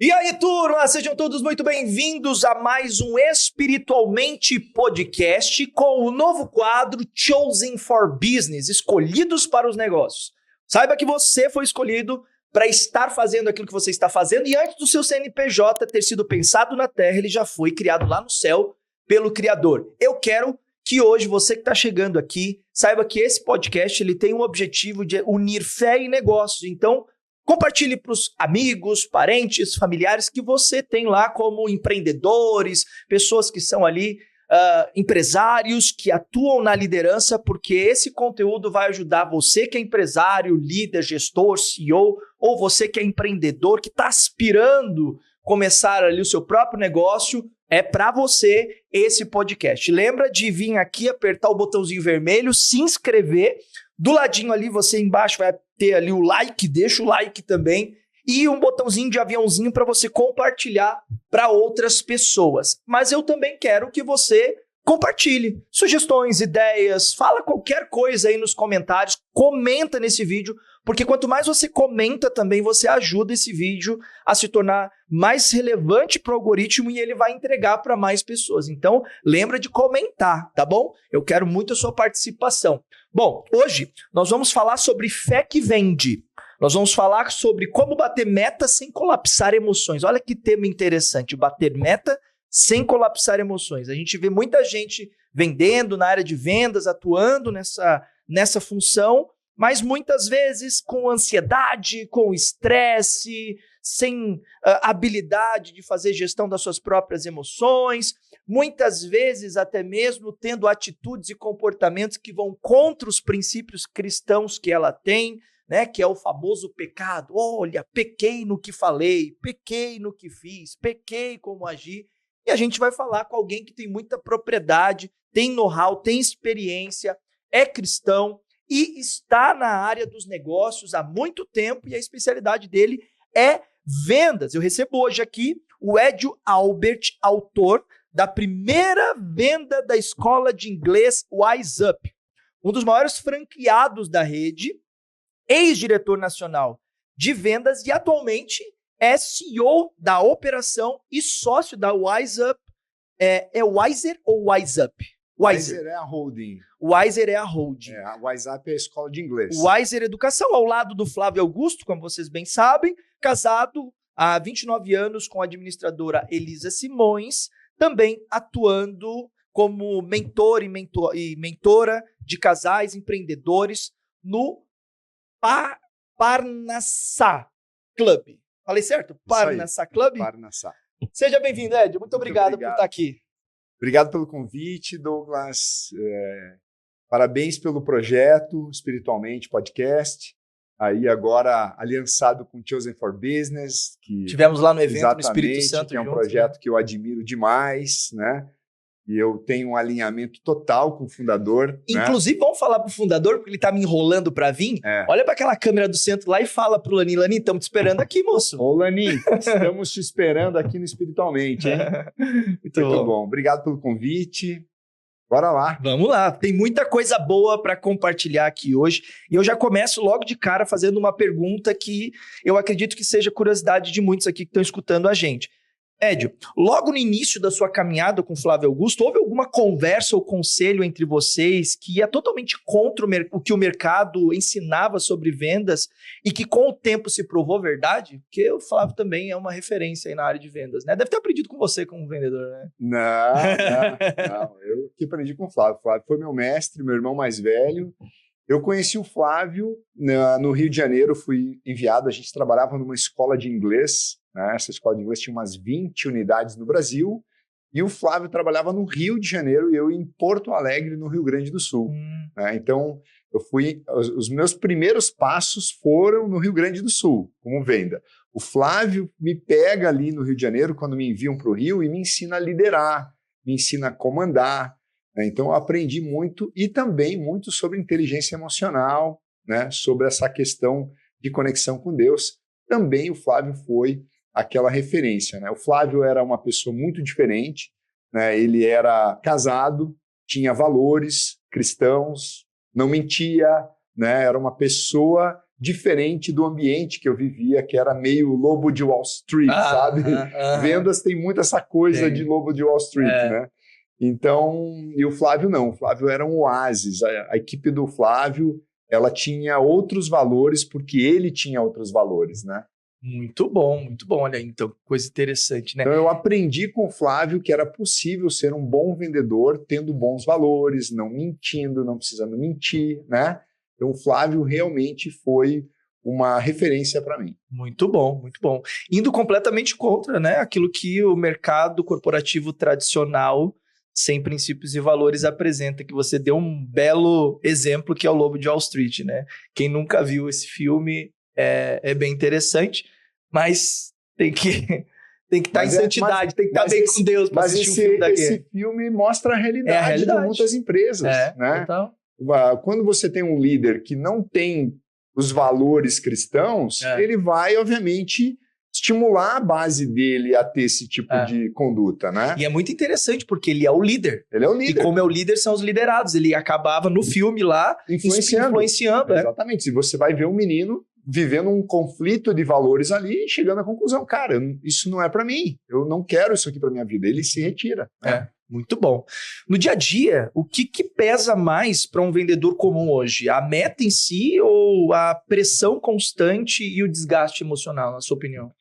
E aí, turma, sejam todos muito bem-vindos a mais um Espiritualmente Podcast com o novo quadro Chosen for Business, escolhidos para os negócios. Saiba que você foi escolhido para estar fazendo aquilo que você está fazendo e antes do seu CNPJ ter sido pensado na Terra, ele já foi criado lá no céu pelo Criador. Eu quero que hoje você que está chegando aqui saiba que esse podcast ele tem o objetivo de unir fé e negócios. Então, compartilhe para os amigos, parentes, familiares que você tem lá como empreendedores, pessoas que são ali empresários que atuam na liderança, porque esse conteúdo vai ajudar você que é empresário, líder, gestor, CEO, ou você que é empreendedor, que está aspirando começar ali o seu próprio negócio. É para você esse podcast. Lembra de vir aqui, apertar o botãozinho vermelho, se inscrever. Do ladinho ali, você embaixo vai ter ali o like, deixa o like também. E um botãozinho de aviãozinho para você compartilhar para outras pessoas. Mas eu também quero que você compartilhe sugestões, ideias, fala qualquer coisa aí nos comentários, comenta nesse vídeo, porque quanto mais você comenta também, você ajuda esse vídeo a se tornar mais relevante para o algoritmo e ele vai entregar para mais pessoas. Então, lembra de comentar, tá bom? Eu quero muito a sua participação. Bom, hoje nós vamos falar sobre fé que vende. Nós vamos falar sobre como bater meta sem colapsar emoções. Olha que tema interessante, bater meta sem colapsar emoções. A gente vê muita gente vendendo na área de vendas, atuando nessa função, mas muitas vezes com ansiedade, com estresse, sem habilidade de fazer gestão das suas próprias emoções, muitas vezes até mesmo tendo atitudes e comportamentos que vão contra os princípios cristãos que ela tem, né, que é o famoso pecado. Olha, pequei no que falei, pequei no que fiz, pequei como agi. E a gente vai falar com alguém que tem muita propriedade, tem know-how, tem experiência, é cristão e está na área dos negócios há muito tempo e a especialidade dele é vendas. Eu recebo hoje aqui o Edio Albert, autor da primeira venda da escola de inglês Wise Up, um dos maiores franqueados da rede, ex-diretor nacional de vendas e atualmente é CEO da operação e sócio da Wise Up. É Wiser ou Wise Up? Wiser é a holding. Wiser é a holding. A Wise Up é a escola de inglês. Wiser Educação, ao lado do Flávio Augusto, como vocês bem sabem, casado há 29 anos com a administradora Elisa Simões, também atuando como mentor e mentora de casais empreendedores no Parnassá Club. Falei certo? Parnassá Club? Parnassá. Seja bem-vindo, Ed. Muito obrigado por estar aqui. Obrigado pelo convite, Douglas. Parabéns pelo projeto Espiritualmente Podcast. Aí agora aliançado com Chosen for Business. Que tivemos lá no evento no Espírito Santo. Que é um projeto que eu admiro demais, né? E eu tenho um alinhamento total com o fundador. Inclusive, vamos falar pro fundador, porque ele tá me enrolando para vir. Olha para aquela câmera do centro lá e fala pro Lanin. Lanin, estamos te esperando aqui, moço. Ô, Lanin, estamos te esperando aqui no Espiritualmente, hein? Muito bom. Obrigado pelo convite. Bora lá. Vamos lá. Tem muita coisa boa para compartilhar aqui hoje. E eu já começo logo de cara fazendo uma pergunta que eu acredito que seja curiosidade de muitos aqui que estão escutando a gente. Edio, logo no início da sua caminhada com o Flávio Augusto, houve alguma conversa ou conselho entre vocês que ia totalmente contra o que o mercado ensinava sobre vendas e que com o tempo se provou verdade? Porque o Flávio também é uma referência aí na área de vendas, né? Deve ter aprendido com você como vendedor, né? Não. Eu que aprendi com o Flávio. O Flávio foi meu mestre, meu irmão mais velho. Eu conheci o Flávio no Rio de Janeiro, fui enviado, a gente trabalhava numa escola de inglês, né? Essa escola de inglês tinha umas 20 unidades no Brasil, e o Flávio trabalhava no Rio de Janeiro e eu em Porto Alegre, no Rio Grande do Sul. Né? Então, os meus primeiros passos foram no Rio Grande do Sul, como venda. O Flávio me pega ali no Rio de Janeiro, quando me enviam para o Rio, e me ensina a liderar, me ensina a comandar. Então, eu aprendi muito e também muito sobre inteligência emocional, né? Sobre essa questão de conexão com Deus. Também o Flávio foi aquela referência, né? O Flávio era uma pessoa muito diferente, né? Ele era casado, tinha valores cristãos, não mentia, né? Era uma pessoa diferente do ambiente que eu vivia, que era meio Lobo de Wall Street, sabe? Vendas tem muito essa coisa de Lobo de Wall Street, né? Então, e o Flávio não, o Flávio era um oásis, a equipe do Flávio, ela tinha outros valores porque ele tinha outros valores, né? Muito bom, olha, então, coisa interessante, né? Então eu aprendi com o Flávio que era possível ser um bom vendedor tendo bons valores, não mentindo, não precisando mentir, né? Então o Flávio realmente foi uma referência para mim. Muito bom, muito bom. Indo completamente contra, né, aquilo que o mercado corporativo tradicional, sem princípios e valores, apresenta, que você deu um belo exemplo, que é o Lobo de Wall Street, né? Quem nunca viu esse filme é bem interessante, mas tem que estar em santidade, tem que estar bem com Deus para assistir um filme daquele. Esse filme mostra a realidade de muitas empresas, né? Total. Quando você tem um líder que não tem os valores cristãos, ele vai, obviamente, estimular a base dele a ter esse tipo de conduta, né? E é muito interessante, porque ele é o líder. Ele é o líder. E como é o líder, são os liderados. Ele acabava no filme lá influenciando. Exatamente. Se você vai ver um menino vivendo um conflito de valores ali e chegando à conclusão, cara, isso não é para mim. Eu não quero isso aqui para minha vida. Ele se retira. Muito bom. No dia a dia, o que pesa mais para um vendedor comum hoje? A meta em si ou a pressão constante e o desgaste emocional, na sua opinião?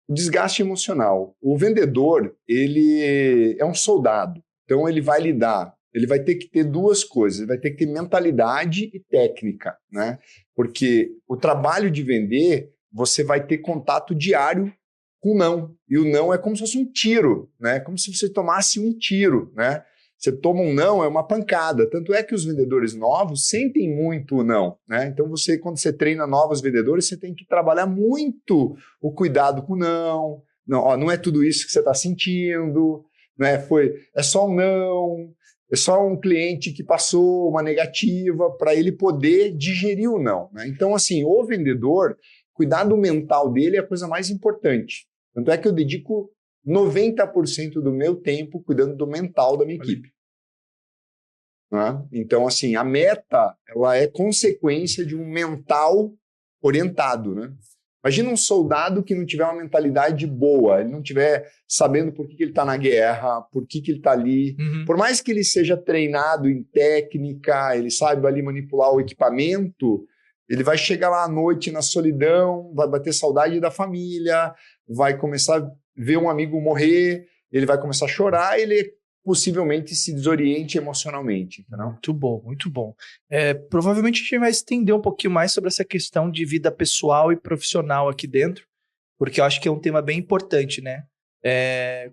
Desgaste emocional. O vendedor, ele é um soldado. Então, ele vai lidar. Ele vai ter que ter duas coisas. Ele vai ter que ter mentalidade e técnica, né? Porque o trabalho de vender, você vai ter contato diário com o não. E o não é como se fosse um tiro, né? Como se você tomasse um tiro, né? Você toma um não, é uma pancada. Tanto é que os vendedores novos sentem muito o não, né? Então, quando você treina novos vendedores, você tem que trabalhar muito o cuidado com o não. Não é tudo isso que você está sentindo, né? É só um não, é só um cliente que passou uma negativa para ele poder digerir o não, né? Então, assim, o vendedor, cuidar do mental dele é a coisa mais importante. Tanto é que eu dedico 90% do meu tempo cuidando do mental da minha equipe. Né? Então, assim, a meta, ela é consequência de um mental orientado, né? Imagina um soldado que não tiver uma mentalidade boa, ele não tiver sabendo por que ele está na guerra, por que ele está ali. Por mais que ele seja treinado em técnica, ele saiba ali manipular o equipamento, ele vai chegar lá à noite na solidão, vai bater saudade da família, vai começar a ver um amigo morrer, ele vai começar a chorar, ele possivelmente se desoriente emocionalmente. Entendeu? Muito bom, muito bom. Provavelmente a gente vai estender um pouquinho mais sobre essa questão de vida pessoal e profissional aqui dentro, porque eu acho que é um tema bem importante, né?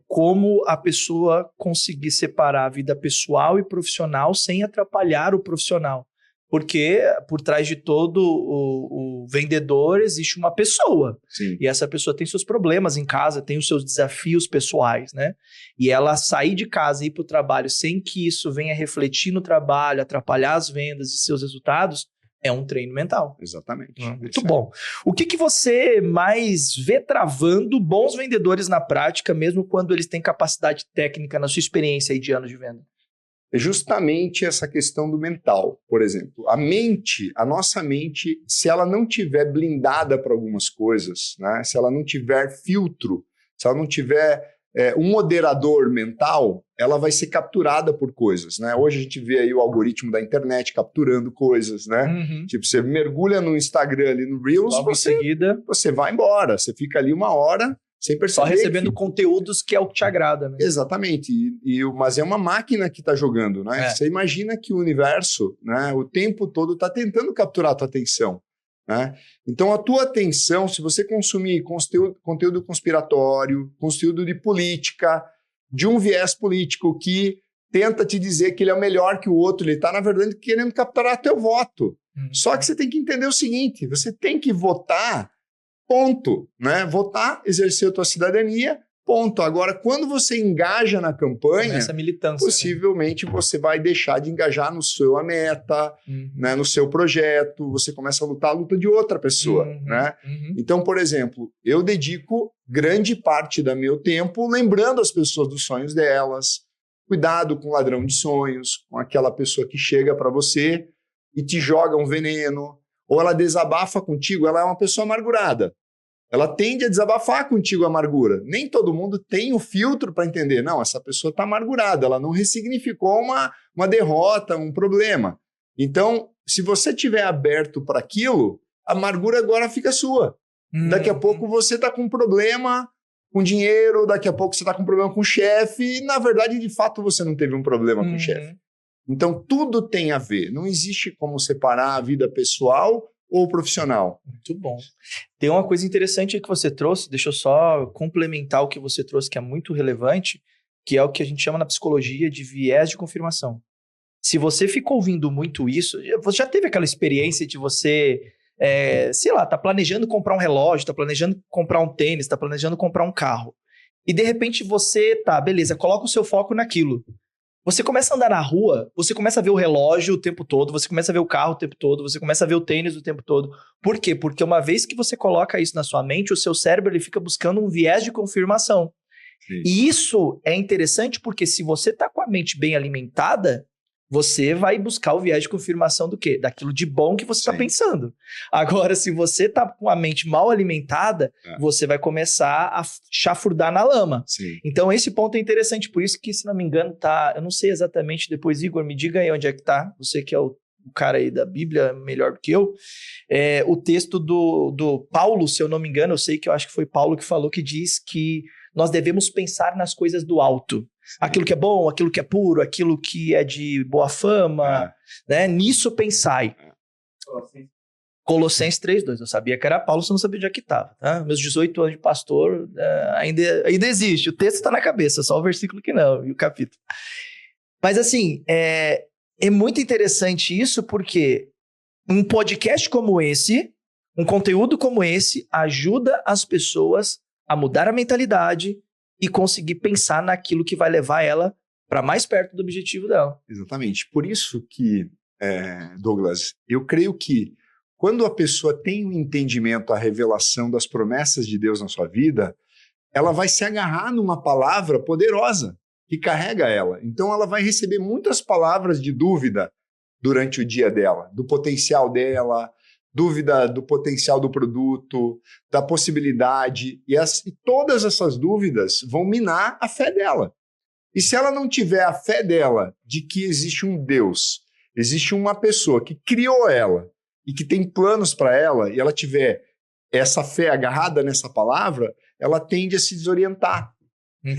Como a pessoa conseguir separar a vida pessoal e profissional sem atrapalhar o profissional. Porque por trás de todo o vendedor existe uma pessoa. Sim. E essa pessoa tem seus problemas em casa, tem os seus desafios pessoais, né? E ela sair de casa e ir para o trabalho sem que isso venha refletir no trabalho, atrapalhar as vendas e seus resultados, é um treino mental. Exatamente. Muito bom. O que você mais vê travando bons vendedores na prática, mesmo quando eles têm capacidade técnica na sua experiência aí de anos de venda? É justamente essa questão do mental, por exemplo. A nossa mente, se ela não tiver blindada para algumas coisas, né? Se ela não tiver filtro, se ela não tiver um moderador mental, ela vai ser capturada por coisas, né? Hoje a gente vê aí o algoritmo da internet capturando coisas, né? Tipo, você mergulha no Instagram, ali no Reels, logo em seguida você vai embora, você fica ali uma hora sem perceber. Só recebendo conteúdos que é o que te agrada, né? Exatamente. Mas é uma máquina que está jogando, né? Você imagina que o universo, né, o tempo todo está tentando capturar a tua atenção. Né? Então, a tua atenção, se você consumir conteúdo conspiratório, conteúdo de política, de um viés político que tenta te dizer que ele é o melhor que o outro, ele está, na verdade, querendo capturar teu voto. Só que você tem que entender o seguinte, você tem que votar, ponto, né? Votar, exercer a tua cidadania, ponto. Agora, quando você engaja na campanha, essa militância, possivelmente você vai deixar de engajar no sua meta, né? No seu projeto, você começa a lutar a luta de outra pessoa, né? Então, por exemplo, eu dedico grande parte do meu tempo lembrando as pessoas dos sonhos delas, cuidado com o ladrão de sonhos, com aquela pessoa que chega para você e te joga um veneno, ou ela desabafa contigo, ela é uma pessoa amargurada. Ela tende a desabafar contigo a amargura. Nem todo mundo tem o filtro para entender. Não, essa pessoa está amargurada, ela não ressignificou uma derrota, um problema. Então, se você estiver aberto para aquilo, a amargura agora fica sua. Daqui a pouco você está com um problema com dinheiro, daqui a pouco você está com um problema com o chefe, e na verdade, de fato, você não teve um problema com o chefe. Então, tudo tem a ver. Não existe como separar a vida pessoal ou profissional. Muito bom. Tem uma coisa interessante aí que você trouxe, deixa eu só complementar o que você trouxe, que é muito relevante, que é o que a gente chama na psicologia de viés de confirmação. Se você fica ouvindo muito isso, você já teve aquela experiência de você, sei lá, tá planejando comprar um relógio, tá planejando comprar um tênis, tá planejando comprar um carro. E de repente você, beleza, coloca o seu foco naquilo. Você começa a andar na rua, você começa a ver o relógio o tempo todo, você começa a ver o carro o tempo todo, você começa a ver o tênis o tempo todo. Por quê? Porque uma vez que você coloca isso na sua mente, o seu cérebro ele fica buscando um viés de confirmação. Sim. E isso é interessante porque se você está com a mente bem alimentada, você vai buscar o viés de confirmação do quê? Daquilo de bom que você está pensando. Agora, se você está com a mente mal alimentada, você vai começar a chafurdar na lama. Sim. Então, esse ponto é interessante. Por isso que, se não me engano, eu não sei exatamente, depois, Igor, me diga aí onde é que tá. Você que é o cara aí da Bíblia, melhor do que eu. O texto do Paulo, se eu não me engano, eu acho que foi Paulo que falou, que diz que nós devemos pensar nas coisas do alto. Aquilo que é bom, aquilo que é puro, aquilo que é de boa fama, né? Nisso pensai. Colossenses 3:2. Eu sabia que era Paulo, só não sabia onde é que estava. Tá? Meus 18 anos de pastor ainda existe. O texto está na cabeça, só o versículo que não, e o capítulo. Mas assim, é muito interessante isso, porque um podcast como esse, um conteúdo como esse, ajuda as pessoas a mudar a mentalidade e conseguir pensar naquilo que vai levar ela para mais perto do objetivo dela. Exatamente. Por isso que, Douglas, eu creio que quando a pessoa tem um entendimento, a revelação das promessas de Deus na sua vida, ela vai se agarrar numa palavra poderosa que carrega ela. Então ela vai receber muitas palavras de dúvida durante o dia dela, do potencial dela, dúvida do potencial do produto, da possibilidade, e todas essas dúvidas vão minar a fé dela. E se ela não tiver a fé dela de que existe um Deus, existe uma pessoa que criou ela e que tem planos para ela, e ela tiver essa fé agarrada nessa palavra, ela tende a se desorientar,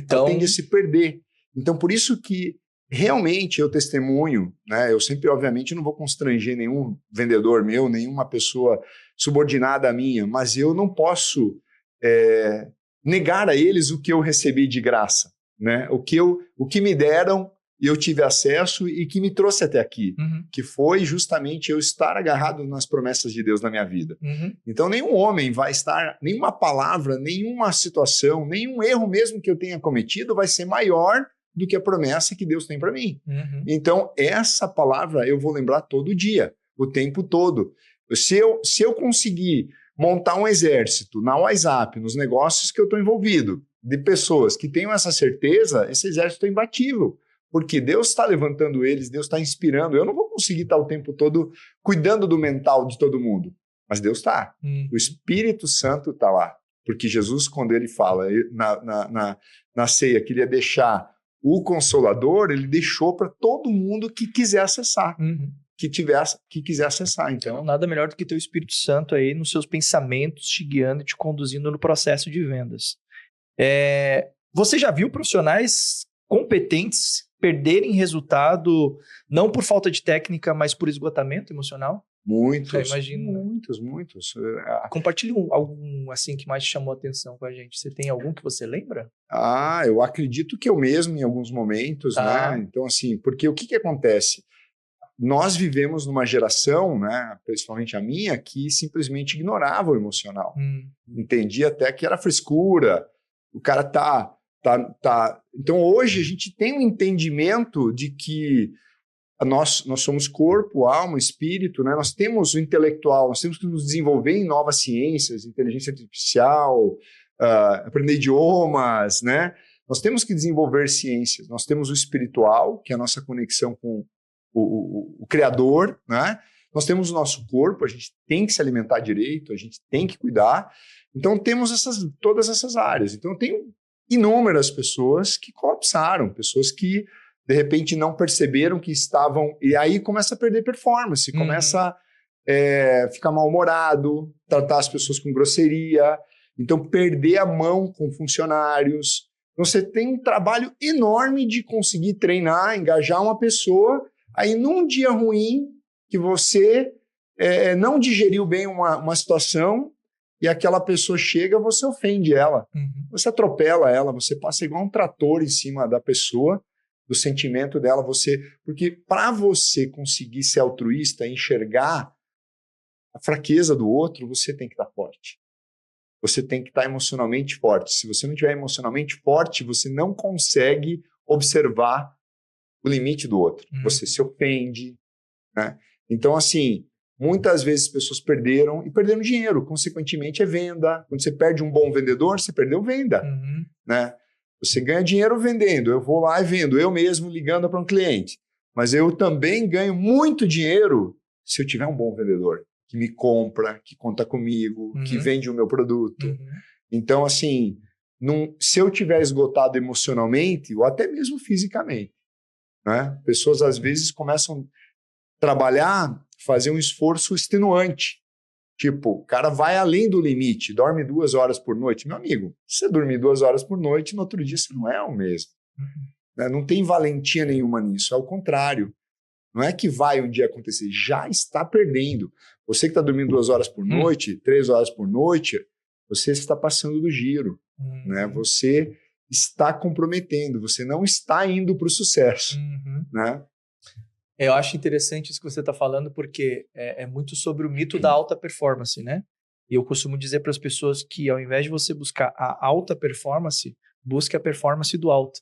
ela tende a se perder. Então, por isso que realmente eu testemunho, né? Eu sempre, obviamente, não vou constranger nenhum vendedor meu, nenhuma pessoa subordinada a minha, mas eu não posso negar a eles o que eu recebi de graça, né? O que me deram e eu tive acesso e que me trouxe até aqui, que foi justamente eu estar agarrado nas promessas de Deus na minha vida. Então, nenhum homem vai estar, nenhuma palavra, nenhuma situação, nenhum erro mesmo que eu tenha cometido vai ser maior do que a promessa que Deus tem para mim. Então, essa palavra eu vou lembrar todo dia, o tempo todo. Se eu conseguir montar um exército na WhatsApp, nos negócios que eu estou envolvido, de pessoas que tenham essa certeza, esse exército é imbatível. Porque Deus está levantando eles, Deus está inspirando. Eu não vou conseguir estar o tempo todo cuidando do mental de todo mundo, mas Deus está. O Espírito Santo está lá. Porque Jesus, quando ele fala na ceia que ele ia deixar o Consolador, ele deixou para todo mundo que quiser acessar, que quiser acessar. Então, nada melhor do que ter o Espírito Santo aí nos seus pensamentos, te guiando e te conduzindo no processo de vendas. Você já viu profissionais competentes perderem resultado não por falta de técnica, mas por esgotamento emocional? Muitos. Eu imagino. Muitos. Compartilhe algum assim que mais te chamou a atenção com a gente. Você tem algum que você lembra? Eu acredito que eu mesmo em alguns momentos, né? Então, assim, porque o que acontece? Nós vivemos numa geração, né, principalmente a minha, que simplesmente ignorava o emocional. Entendia até que era frescura, o cara tá. Então, hoje a gente tem um entendimento de que nós somos corpo, alma, espírito, né? Nós temos o intelectual, nós temos que nos desenvolver em novas ciências, inteligência artificial, aprender idiomas, né? Nós temos que desenvolver ciências. Nós temos o espiritual, que é a nossa conexão com o Criador, né? Nós temos o nosso corpo, a gente tem que se alimentar direito, a gente tem que cuidar. Então, temos todas essas áreas. Então, eu tenho inúmeras pessoas que colapsaram, pessoas que, de repente, não perceberam que estavam... E aí começa a perder performance, começa a ficar mal-humorado, tratar as pessoas com grosseria, então perder a mão com funcionários. Então, você tem um trabalho enorme de conseguir treinar, engajar uma pessoa, aí num dia ruim que você não digeriu bem uma situação e aquela pessoa chega, você ofende ela, você atropela ela, você passa igual um trator em cima da pessoa, do sentimento dela, porque para você conseguir ser altruísta, enxergar a fraqueza do outro, você tem que estar forte. Você tem que estar emocionalmente forte. Se você não estiver emocionalmente forte, você não consegue observar o limite do outro. Você se ofende, né? Então, assim, muitas vezes as pessoas perderam dinheiro. Consequentemente, é venda. Quando você perde um bom vendedor, você perdeu venda, né? Você ganha dinheiro vendendo. Eu vou lá e vendo, eu mesmo ligando para um cliente. Mas eu também ganho muito dinheiro se eu tiver um bom vendedor que me compra, que conta comigo, que vende o meu produto. Então, assim, se eu tiver esgotado emocionalmente ou até mesmo fisicamente, né? Pessoas, às vezes, começam a trabalhar, fazer um esforço extenuante. Tipo, o cara vai além do limite, dorme 2 horas por noite. Meu amigo, se você dormir 2 horas por noite, no outro dia você não é o mesmo. Né? Não tem valentia nenhuma nisso, é o contrário. Não é que vai um dia acontecer, já está perdendo. Você que está dormindo 2 horas por noite, 3 horas por noite, você está passando do giro. Né? Você está comprometendo, você não está indo para o sucesso. Né? Eu acho interessante isso que você está falando, porque é muito sobre o mito da alta performance, né? E eu costumo dizer para as pessoas que, ao invés de você buscar a alta performance, busque a performance do alto.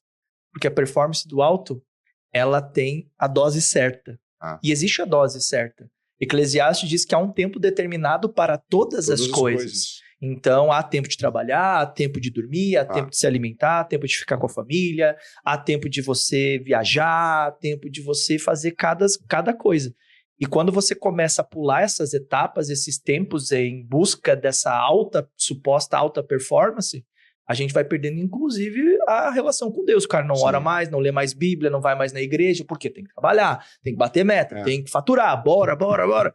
Porque a performance do alto, ela tem a dose certa. E existe a dose certa. Eclesiastes diz que há um tempo determinado para todas as coisas. Então, há tempo de trabalhar, há tempo de dormir, há tempo de se alimentar, há tempo de ficar com a família, há tempo de você viajar, há tempo de você fazer cada coisa. E quando você começa a pular essas etapas, esses tempos em busca dessa suposta alta performance, a gente vai perdendo, inclusive, a relação com Deus. O cara não ora mais, não lê mais Bíblia, não vai mais na igreja, porque tem que trabalhar, tem que bater meta, tem que faturar, bora.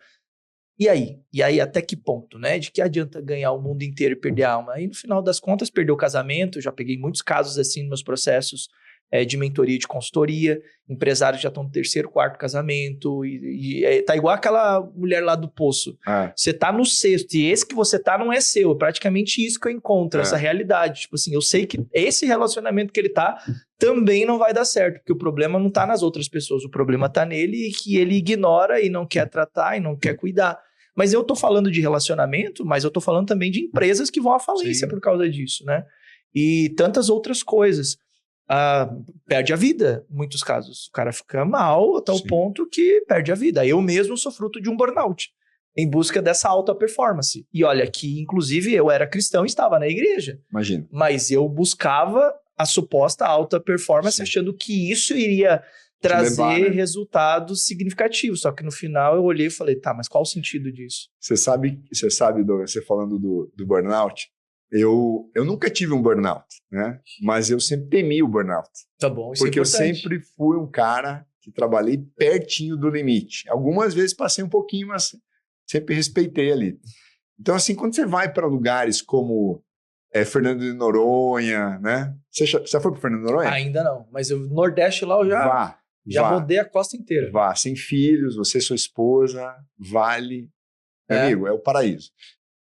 E aí, até que ponto, né? De que adianta ganhar o mundo inteiro e perder a alma? Aí, no final das contas, perdeu o casamento. Eu já peguei muitos casos assim nos meus processos de mentoria e de consultoria. Empresários já estão no 3º, 4º casamento. Tá igual aquela mulher lá do poço. Você tá no 6º e esse que você tá não é seu. É praticamente isso que eu encontro, essa realidade. Tipo assim, eu sei que esse relacionamento que ele tá também não vai dar certo, porque o problema não tá nas outras pessoas. O problema tá nele e que ele ignora e não quer tratar e não quer cuidar. Mas eu tô falando de relacionamento, mas eu tô falando também de empresas que vão à falência por causa disso, né? E tantas outras coisas. Perde a vida, em muitos casos. O cara fica mal a tal ponto que perde a vida. Eu mesmo sou fruto de um burnout, em busca dessa alta performance. E olha que, inclusive, eu era cristão e estava na igreja. Imagina. Mas eu buscava a suposta alta performance, achando que isso iria trazer resultados significativos. Só que no final eu olhei e falei, tá, mas qual o sentido disso? Você sabe, Douglas, você falando do burnout, eu nunca tive um burnout, né? Mas eu sempre temi o burnout. Tá bom, isso porque é eu sempre fui um cara que trabalhei pertinho do limite. Algumas vezes passei um pouquinho, mas sempre respeitei ali. Então, assim, quando você vai para lugares como Fernando de Noronha, né? Você já foi para Fernando de Noronha? Ainda não, mas o Nordeste lá eu já rodei a costa inteira. Vá, sem filhos, você e sua esposa, vale. Meu amigo, é o paraíso.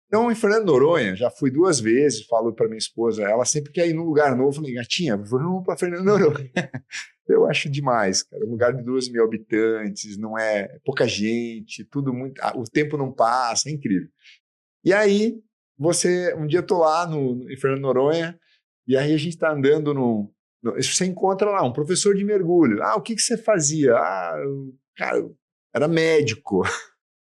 Então, em Fernando de Noronha, já fui 2 vezes, falo para minha esposa, ela sempre quer ir num lugar novo. Eu falei, gatinha, vamos para Fernando de Noronha. Eu acho demais, cara. Um lugar de 2.000 habitantes, não é pouca gente, tudo muito. O tempo não passa, é incrível. E aí, um dia eu tô lá em Fernando de Noronha, e aí a gente tá andando você encontra lá um professor de mergulho. O que você fazia? Cara, eu era médico.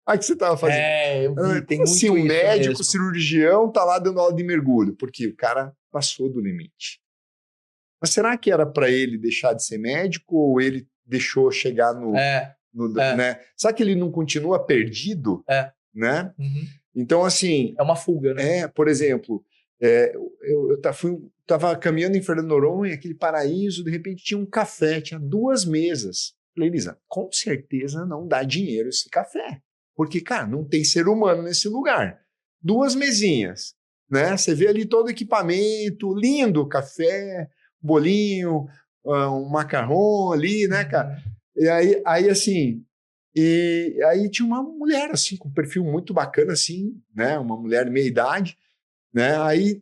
O que você estava fazendo? Eu vi, tem muito assim, um médico, mesmo. Cirurgião, tá lá dando aula de mergulho, porque o cara passou do limite. Mas será que era para ele deixar de ser médico ou ele deixou chegar né? Será que ele não continua perdido? Né? Uhum. Então, assim... É uma fuga, né? Por exemplo, eu tava caminhando em Fernando Noronha, aquele paraíso, de repente tinha um café, tinha 2 mesas. Falei, Elisa, com certeza não dá dinheiro esse café. Porque, cara, não tem ser humano nesse lugar. 2 mesinhas, né? Você vê ali todo o equipamento, lindo, café, bolinho, um macarrão ali, né, cara? E aí assim... E aí tinha uma mulher, assim, com um perfil muito bacana, assim, né? Uma mulher de meia idade, né? Aí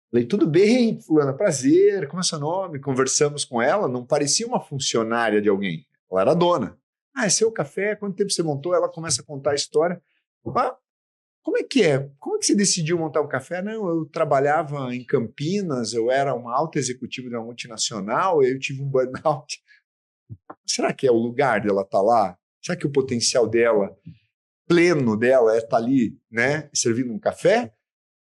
falei, tudo bem, fulana, prazer, como é seu nome? Conversamos com ela, não parecia uma funcionária de alguém, ela era dona. É seu café? Quanto tempo você montou? Ela começa a contar a história. Como é que é? Como é que você decidiu montar um café? Não, eu trabalhava em Campinas, eu era uma alta executiva de uma multinacional, eu tive um burnout. Será que é o lugar dela estar lá? Será que o potencial dela, pleno dela, é estar ali, né, servindo um café?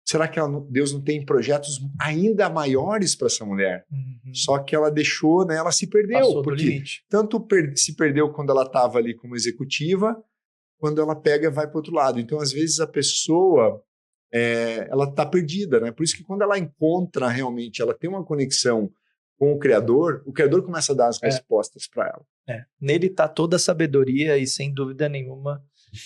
Será que Deus não tem projetos ainda maiores para essa mulher? Uhum. Só que ela deixou, né, ela se perdeu. Passou do porque limite. tanto se perdeu quando ela estava ali como executiva, quando ela pega, vai para o outro lado. Então, às vezes, a pessoa, ela está perdida, né? Por isso que quando ela encontra realmente, ela tem uma conexão com o Criador começa a dar as respostas para ela. Nele está toda a sabedoria e, sem dúvida nenhuma,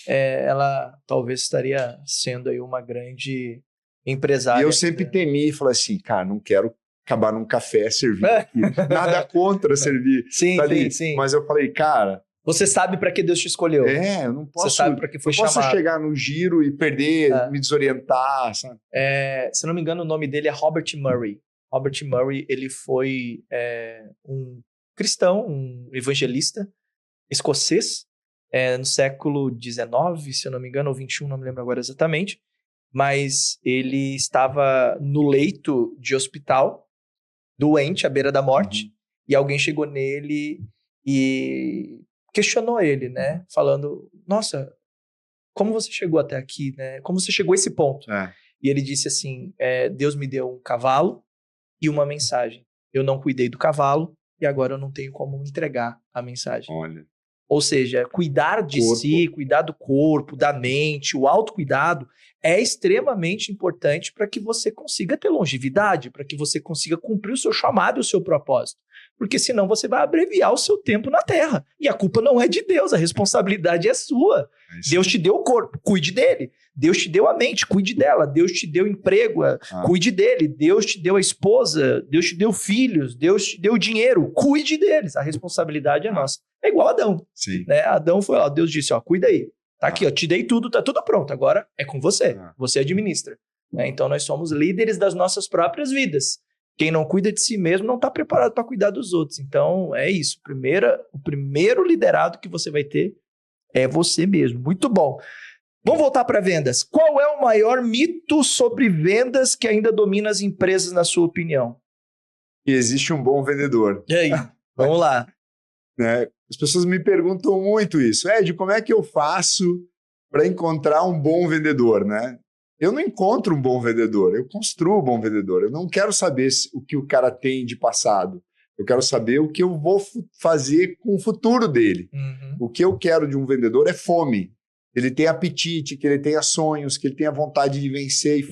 ela talvez estaria sendo aí uma grande empresária. E eu sempre temi e falei assim, cara, não quero acabar num café servindo aqui. Nada contra servir. Sim, ali. sim. Mas eu falei, cara... Você sabe para que Deus te escolheu. Eu não posso... Você sabe para que foi chamado. Posso chegar no giro e perder, me desorientar, sabe? Se não me engano, o nome dele é Robert Murray. Robert Murray, ele foi um cristão, um evangelista escocês, no século XIX, se eu não me engano, ou XXI, não me lembro agora exatamente, mas ele estava no leito de hospital, doente, à beira da morte, e alguém chegou nele e questionou ele, né? Falando, nossa, como você chegou até aqui, né? Como você chegou a esse ponto? E ele disse assim, Deus me deu um cavalo e uma mensagem. Eu não cuidei do cavalo e agora eu não tenho como entregar a mensagem. Olha. Ou seja, cuidar de si, cuidar do corpo, da mente, o autocuidado é extremamente importante para que você consiga ter longevidade, para que você consiga cumprir o seu chamado e o seu propósito. Porque senão você vai abreviar o seu tempo na Terra. E a culpa não é de Deus, a responsabilidade é sua. Deus te deu o corpo, cuide dele. Deus te deu a mente, cuide dela. Deus te deu emprego, cuide dele. Deus te deu a esposa, Deus te deu filhos, Deus te deu dinheiro, cuide deles. A responsabilidade é nossa. É igual Adão. Sim. Né? Adão foi lá, Deus disse, cuida aí. Tá aqui, te dei tudo, tá tudo pronto. Agora é com você. Você administra. Né? Então nós somos líderes das nossas próprias vidas. Quem não cuida de si mesmo não está preparado para cuidar dos outros. Então, é isso. O primeiro liderado que você vai ter é você mesmo. Muito bom. Vamos voltar para vendas. Qual é o maior mito sobre vendas que ainda domina as empresas, na sua opinião? Que existe um bom vendedor. E aí? Vamos lá. As pessoas me perguntam muito isso. Ed, como é que eu faço para encontrar um bom vendedor, né? Eu não encontro um bom vendedor, eu construo um bom vendedor. Eu não quero saber o que o cara tem de passado. Eu quero saber o que eu vou fazer com o futuro dele. O que eu quero de um vendedor é fome. Ele tem apetite, que ele tenha sonhos, que ele tenha vontade de vencer e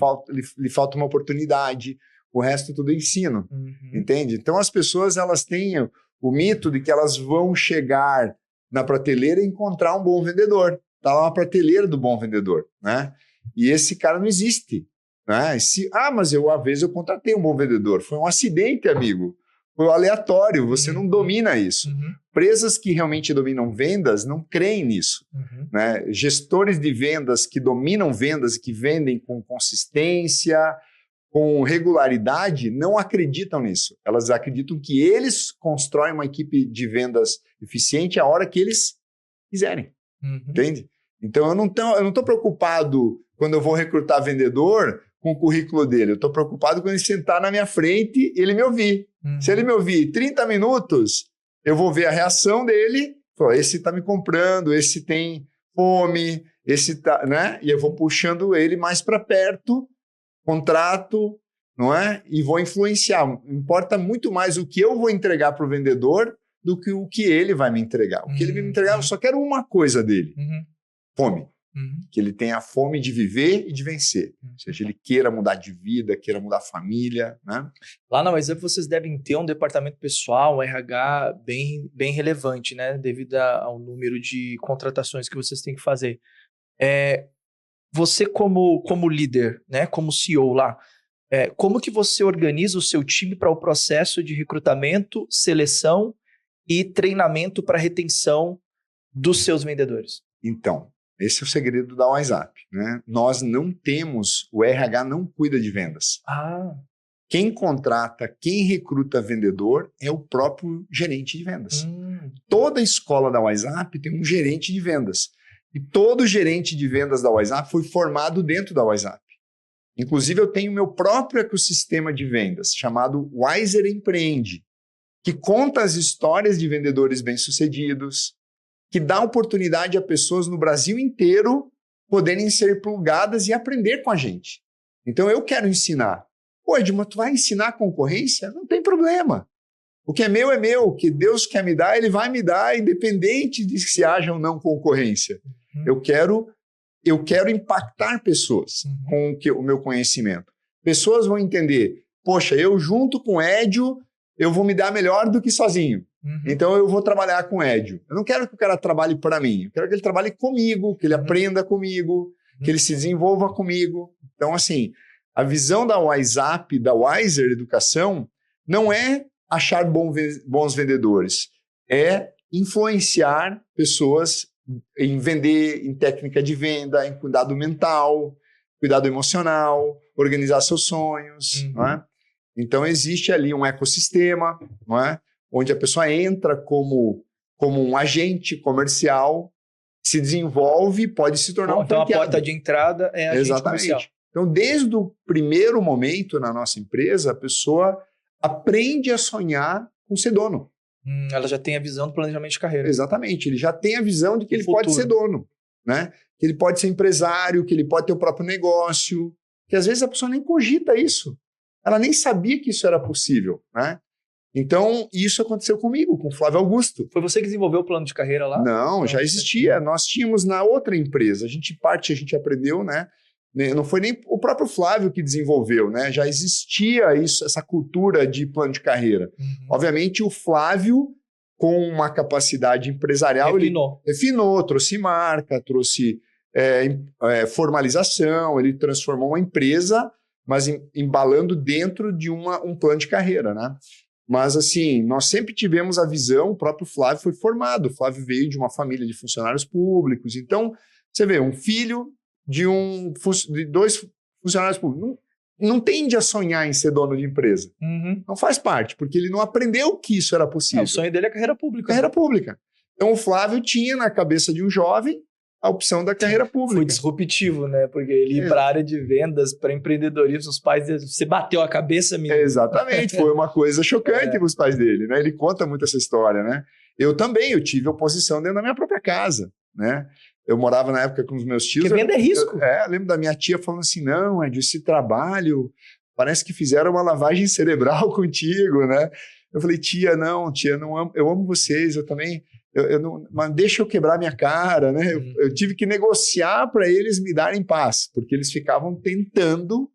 lhe falta uma oportunidade. O resto tudo eu ensino, entende? Então as pessoas elas têm o mito de que elas vão chegar na prateleira e encontrar um bom vendedor. Está lá uma prateleira do bom vendedor, né? E esse cara não existe. Né? Mas às vezes eu contratei um bom vendedor. Foi um acidente, amigo. Foi aleatório. Você não domina isso. Empresas que realmente dominam vendas não creem nisso. Né? Gestores de vendas que dominam vendas e que vendem com consistência, com regularidade, não acreditam nisso. Elas acreditam que eles constroem uma equipe de vendas eficiente a hora que eles quiserem. Entende? Então, eu não estou preocupado quando eu vou recrutar vendedor com o currículo dele. Eu estou preocupado quando ele sentar na minha frente e ele me ouvir. Se ele me ouvir 30 minutos, eu vou ver a reação dele. Esse está me comprando, esse tem fome, esse tá, né? E eu vou puxando ele mais para perto, contrato, não é? E vou influenciar. Importa muito mais o que eu vou entregar para o vendedor do que o que ele vai me entregar. O que ele vai me entregar, eu só quero uma coisa dele. Fome. Que ele tenha a fome de viver e de vencer. Ou seja, ele queira mudar de vida, queira mudar a família, né? Lá na WhatsApp vocês devem ter um departamento pessoal, um RH bem relevante, né? Devido ao número de contratações que vocês têm que fazer. Você como líder, né? Como CEO lá, como que você organiza o seu time para o processo de recrutamento, seleção e treinamento para retenção dos seus vendedores? Então, esse é o segredo da WhatsApp, né? Nós não temos, o RH não cuida de vendas. Quem contrata, quem recruta vendedor é o próprio gerente de vendas. Toda escola da WhatsApp tem um gerente de vendas. E todo gerente de vendas da WhatsApp foi formado dentro da WhatsApp. Inclusive, eu tenho meu próprio ecossistema de vendas, chamado Wiser Empreende, que conta as histórias de vendedores bem-sucedidos, que dá oportunidade a pessoas no Brasil inteiro poderem ser plugadas e aprender com a gente. Então, eu quero ensinar. Pô, Edmar, tu vai ensinar a concorrência? Não tem problema. O que é meu, o que Deus quer me dar, ele vai me dar, independente de se haja ou não concorrência. Eu quero impactar pessoas com o meu conhecimento. Pessoas vão entender, poxa, eu junto com o Edio, eu vou me dar melhor do que sozinho. Então eu vou trabalhar com o Edio. Eu não quero que o cara trabalhe para mim, eu quero que ele trabalhe comigo, que ele aprenda comigo, que ele se desenvolva comigo. Então, assim, a visão da WhatsApp, da Wiser Educação, não é achar bons vendedores, é influenciar pessoas em vender, em técnica de venda, em cuidado mental, cuidado emocional, organizar seus sonhos. Não é? Então, existe ali um ecossistema, não é? Onde a pessoa entra como um agente comercial, se desenvolve, pode se tornar um franqueado. Então, a porta de entrada é agente comercial. Então, desde o primeiro momento na nossa empresa, a pessoa aprende a sonhar com ser dono. Ela já tem a visão do planejamento de carreira. Exatamente. Ele já tem a visão de que ele pode ser dono, né? Que ele pode ser empresário, que ele pode ter o próprio negócio. Que às vezes a pessoa nem cogita isso. Ela nem sabia que isso era possível, né? Então, isso aconteceu comigo, com o Flávio Augusto. Foi você que desenvolveu o plano de carreira lá? Não, já existia. Nós tínhamos na outra empresa. A gente aprendeu, né? Não foi nem o próprio Flávio que desenvolveu, né? Já existia isso, essa cultura de plano de carreira. Obviamente, o Flávio, com uma capacidade empresarial, refinou, trouxe marca, trouxe formalização, ele transformou uma empresa, mas embalando dentro de um plano de carreira, né? Mas, assim, nós sempre tivemos a visão, o próprio Flávio foi formado, o Flávio veio de uma família de funcionários públicos. Então, você vê, um filho de dois funcionários públicos não tende a sonhar em ser dono de empresa. Não faz parte, porque ele não aprendeu que isso era possível. O sonho dele é carreira pública. Carreira pública. Então, o Flávio tinha na cabeça de um jovem a opção da carreira pública. Foi disruptivo, né? Porque ele ir para a área de vendas, para empreendedorismo, os pais dele, você bateu a cabeça, menino. Exatamente, foi uma coisa chocante para os pais dele, né? Ele conta muito essa história, né? Eu tive oposição dentro da minha própria casa, né? Eu morava na época com os meus tios. Porque venda é risco. Eu lembro da minha tia falando assim, não, Ed, esse trabalho, parece que fizeram uma lavagem cerebral contigo, né? Eu falei, tia, não amo, eu amo vocês, eu também... mas deixa eu quebrar minha cara, né? Eu tive que negociar para eles me darem paz, porque eles ficavam tentando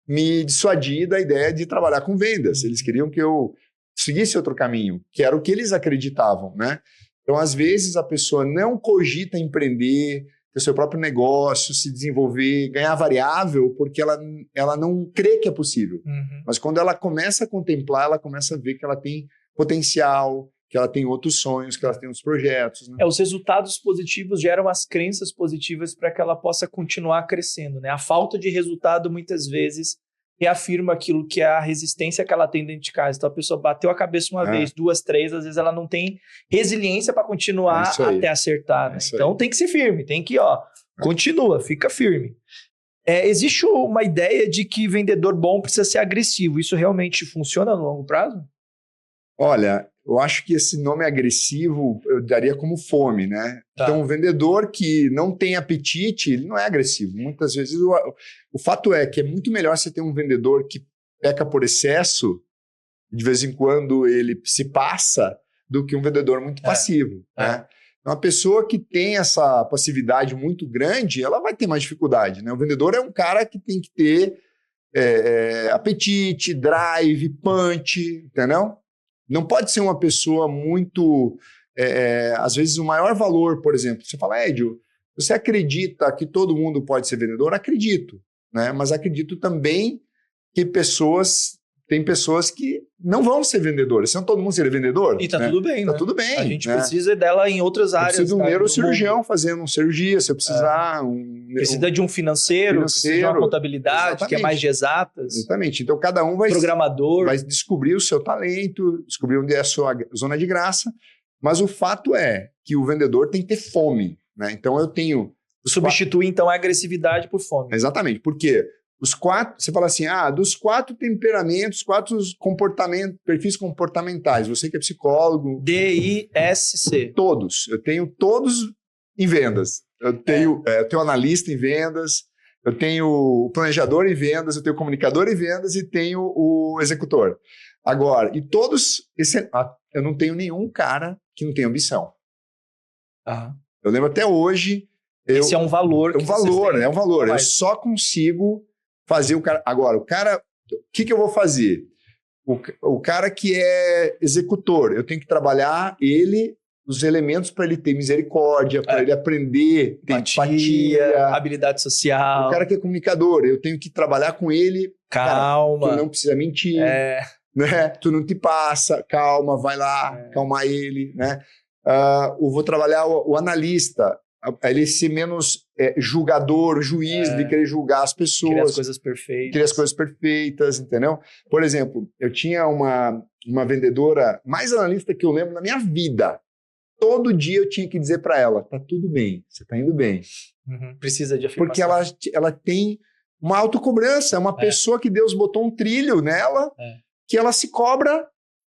me dissuadir da ideia de trabalhar com vendas. Eles queriam que eu seguisse outro caminho, que era o que eles acreditavam, né? Então, às vezes, a pessoa não cogita empreender, ter o seu próprio negócio, se desenvolver, ganhar variável, porque ela não crê que é possível. Mas quando ela começa a contemplar, ela começa a ver que ela tem potencial, que ela tem outros sonhos, que ela tem outros projetos. Né? Os resultados positivos geram as crenças positivas para que ela possa continuar crescendo. Né? A falta de resultado, muitas vezes, reafirma aquilo que é a resistência que ela tem dentro de casa. Então, a pessoa bateu a cabeça uma vez, 2, 3, às vezes ela não tem resiliência para continuar até acertar. Né? Então, tem que ser firme, tem que, continua, fica firme. Existe uma ideia de que vendedor bom precisa ser agressivo. Isso realmente funciona no longo prazo? Olha, eu acho que esse nome agressivo eu daria como fome, né? Tá. Então, um vendedor que não tem apetite, ele não é agressivo. Muitas vezes, o fato é que é muito melhor você ter um vendedor que peca por excesso, de vez em quando ele se passa, do que um vendedor muito passivo, né? Uma pessoa que tem essa passividade muito grande, ela vai ter mais dificuldade, né? O vendedor é um cara que tem que ter apetite, drive, punch, entendeu? Não pode ser uma pessoa muito... às vezes o maior valor, por exemplo, você fala, Edio, você acredita que todo mundo pode ser vendedor? Acredito, né? Mas acredito também que tem pessoas que não vão ser vendedoras. Senão todo mundo seria vendedor. E tá né? tudo bem, tá né? tudo bem. A gente né? precisa dela em outras áreas. Precisa de um neurocirurgião mundo. fazendo uma cirurgia, se eu precisar... Precisa de um financeiro, precisa de uma contabilidade, exatamente. que é mais de exatas. Exatamente. Então, cada um vai descobrir o seu talento, descobrir onde é a sua zona de graça, mas o fato é que o vendedor tem que ter fome, né? Então, eu tenho... Substituir, então, a agressividade por fome. Exatamente. Por quê? Os 4, você fala assim, dos 4 temperamentos, 4 perfis comportamentais, você que é psicólogo... DISC. Todos. Eu tenho todos em vendas. Eu tenho analista em vendas, eu tenho planejador em vendas, eu tenho comunicador em vendas e tenho o executor. Agora, e todos... eu não tenho nenhum cara que não tenha ambição. Eu lembro até hoje... Esse é um valor. É um valor. Eu só consigo fazer o cara... Agora, o cara... O que eu vou fazer? O cara que é executor, eu tenho que trabalhar os elementos para ele ter misericórdia, para ele aprender, ter empatia, habilidade social. O cara que é comunicador, eu tenho que trabalhar com ele. Calma. Cara, tu não precisa mentir, né? Tu não te passa, calma, vai lá, calma ele, né? Eu vou trabalhar o analista, ele ser menos julgador, juiz, de querer julgar as pessoas. Querer as coisas perfeitas. Entendeu? Por exemplo, eu tinha uma vendedora mais analista que eu lembro na minha vida. Todo dia eu tinha que dizer para ela, tá tudo bem, você tá indo bem. Precisa de afirmação. Porque ela tem uma autocobrança, é uma pessoa que Deus botou um trilho nela, que ela se cobra,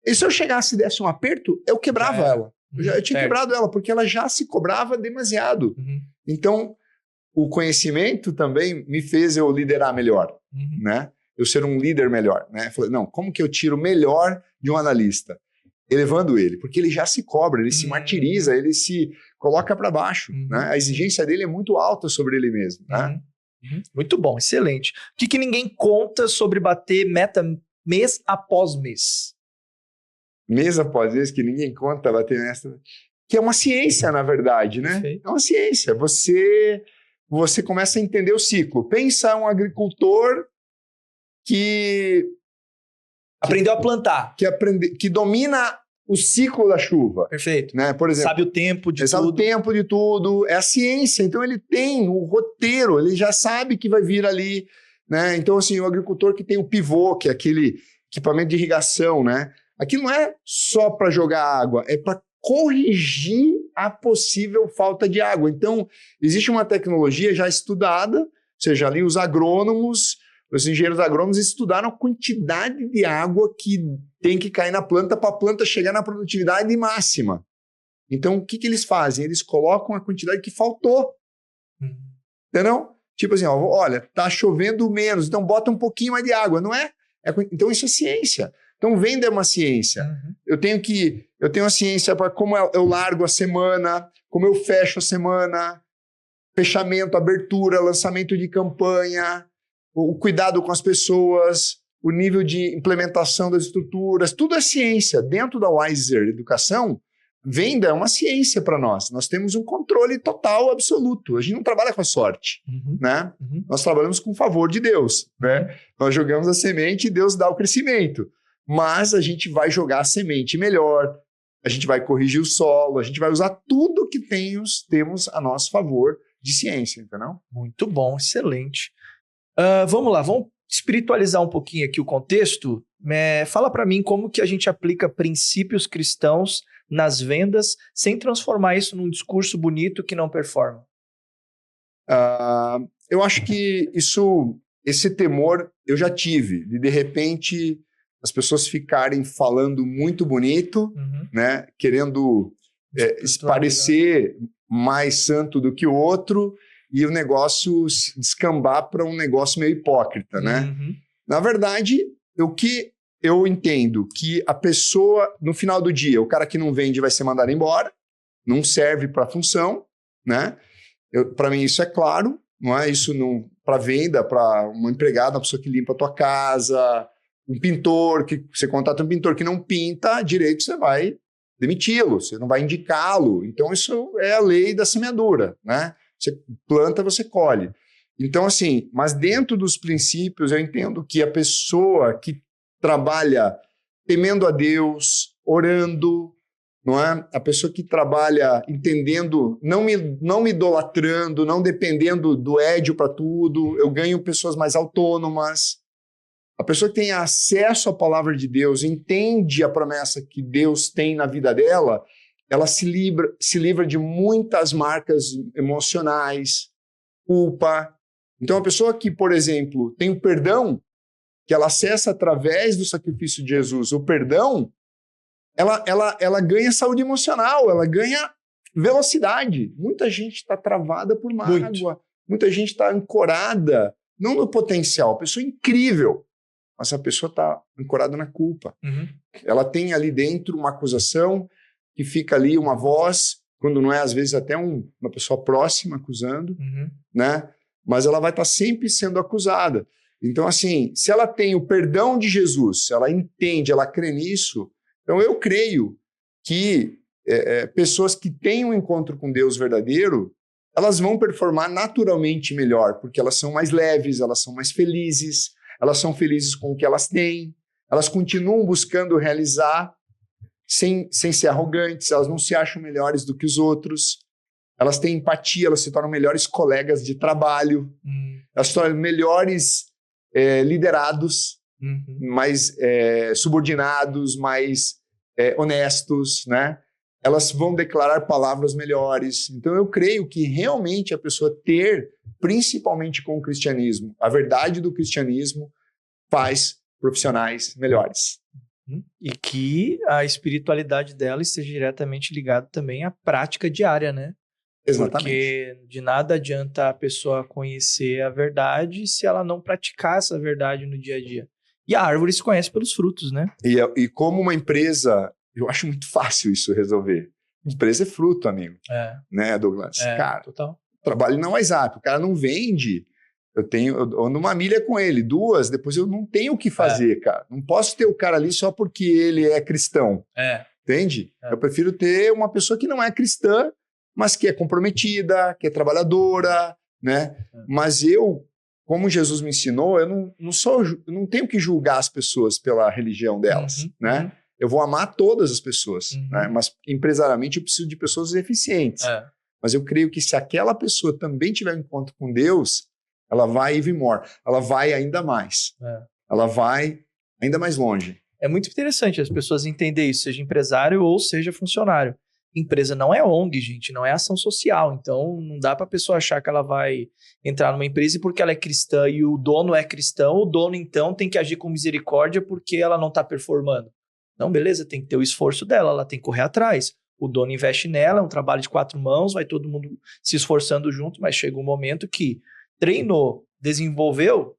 e se eu chegasse e desse um aperto, eu quebrava ela. Eu tinha quebrado ela, porque ela já se cobrava demasiado. Então, o conhecimento também me fez eu liderar melhor, né? Eu ser um líder melhor, né? Eu falei, não, como que eu tiro o melhor de um analista? Elevando ele, porque ele já se cobra, ele se martiriza, ele se coloca para baixo, né? A exigência dele é muito alta sobre ele mesmo, né? Muito bom, excelente. O que ninguém conta sobre bater meta mês após mês? Mês após mês, que ninguém conta bater nessa... Que é uma ciência, na verdade, né? É uma ciência. Você começa a entender o ciclo. Pensa um agricultor que aprendeu a plantar. Que domina o ciclo da chuva. Perfeito. Né? Por exemplo, sabe o tempo de tudo. Sabe o tempo de tudo. É a ciência. Então, ele tem o roteiro. Ele já sabe que vai vir ali. Né? Então, assim, o agricultor que tem o pivô, que é aquele equipamento de irrigação, né? Aquilo não é só para jogar água, é para corrigir a possível falta de água. Então, existe uma tecnologia já estudada, ou seja, ali os agrônomos, os engenheiros agrônomos estudaram a quantidade de água que tem que cair na planta para a planta chegar na produtividade máxima. Então, o que eles fazem? Eles colocam a quantidade que faltou. Entendeu? Tipo assim, olha, tá chovendo menos, então bota um pouquinho mais de água, não é? Então, isso é ciência. Então, venda é uma ciência. Eu tenho a ciência para como eu largo a semana, como eu fecho a semana, fechamento, abertura, lançamento de campanha, o cuidado com as pessoas, o nível de implementação das estruturas, tudo é ciência. Dentro da Wiser Educação, venda é uma ciência para nós. Nós temos um controle total, absoluto. A gente não trabalha com a sorte, né? Nós trabalhamos com o favor de Deus, né? Nós jogamos a semente e Deus dá o crescimento. Mas a gente vai jogar a semente melhor, a gente vai corrigir o solo, a gente vai usar tudo que temos a nosso favor de ciência, entendeu? Muito bom, excelente. Vamos lá, vamos espiritualizar um pouquinho aqui o contexto. Fala para mim como que a gente aplica princípios cristãos nas vendas sem transformar isso num discurso bonito que não performa. Eu acho que esse temor eu já tive, de repente as pessoas ficarem falando muito bonito, né, querendo parecer mais santo do que o outro, e o negócio se descambar para um negócio meio hipócrita, né? Na verdade, o que eu entendo que a pessoa, no final do dia, o cara que não vende vai ser mandado embora, não serve para a função, né? Para mim isso é claro, não é isso para venda, para uma empregada, uma pessoa que limpa a tua casa, um pintor, que você contrata um pintor que não pinta direito, você vai demiti-lo, você não vai indicá-lo. Então isso é a lei da semeadura, né? Você planta, você colhe. Então assim, mas dentro dos princípios eu entendo que a pessoa que trabalha temendo a Deus, orando, não é? A pessoa que trabalha entendendo, não me idolatrando, não dependendo do Édio para tudo, eu ganho pessoas mais autônomas. A pessoa que tem acesso à palavra de Deus, entende a promessa que Deus tem na vida dela, ela se livra de muitas marcas emocionais, culpa. Então, a pessoa que, por exemplo, tem o perdão, que ela acessa através do sacrifício de Jesus, o perdão, ela ganha saúde emocional, ela ganha velocidade. Muita gente está travada por mágoa, muita gente está ancorada, não no potencial, a pessoa é incrível, mas a pessoa está ancorada na culpa. Uhum. Ela tem ali dentro uma acusação, que fica ali uma voz, quando não é, às vezes, até uma pessoa próxima acusando, né? Mas ela vai estar sempre sendo acusada. Então, assim, se ela tem o perdão de Jesus, ela entende, ela crê nisso, então eu creio que pessoas que têm um encontro com Deus verdadeiro, elas vão performar naturalmente melhor, porque elas são mais leves, elas são mais felizes, elas são felizes com o que elas têm, elas continuam buscando realizar sem ser arrogantes, elas não se acham melhores do que os outros, elas têm empatia, elas se tornam melhores colegas de trabalho, elas se tornam melhores liderados, mais subordinados, mais honestos, né? Elas vão declarar palavras melhores. Então eu creio que realmente a pessoa ter, principalmente com o cristianismo, a verdade do cristianismo faz profissionais melhores. E que a espiritualidade dela esteja diretamente ligada também à prática diária, né? Exatamente. Porque de nada adianta a pessoa conhecer a verdade se ela não praticar essa verdade no dia a dia. E a árvore se conhece pelos frutos, né? E como uma empresa, eu acho muito fácil isso resolver. Empresa é fruto, amigo. Né, Douglas? Cara, total. Trabalho na WhatsApp, o cara não vende. Eu ando uma milha com ele, 2, depois eu não tenho o que fazer, cara. Não posso ter o cara ali só porque ele é cristão. Entende? Eu prefiro ter uma pessoa que não é cristã, mas que é comprometida, que é trabalhadora, né? Mas eu, como Jesus me ensinou, eu não tenho que julgar as pessoas pela religião delas, né? Eu vou amar todas as pessoas, né? Mas empresariamente eu preciso de pessoas eficientes. Mas eu creio que se aquela pessoa também tiver um encontro com Deus, ela vai even more, ela vai ainda mais. Ela vai ainda mais longe. É muito interessante as pessoas entenderem isso, seja empresário ou seja funcionário. Empresa não é ONG, gente, não é ação social. Então, não dá para a pessoa achar que ela vai entrar numa empresa e porque ela é cristã e o dono é cristão, o dono, então, tem que agir com misericórdia porque ela não está performando. Não, beleza, tem que ter o esforço dela, ela tem que correr atrás. O dono investe nela, é um trabalho de 4 mãos, vai todo mundo se esforçando junto, mas chega um momento que treinou, desenvolveu,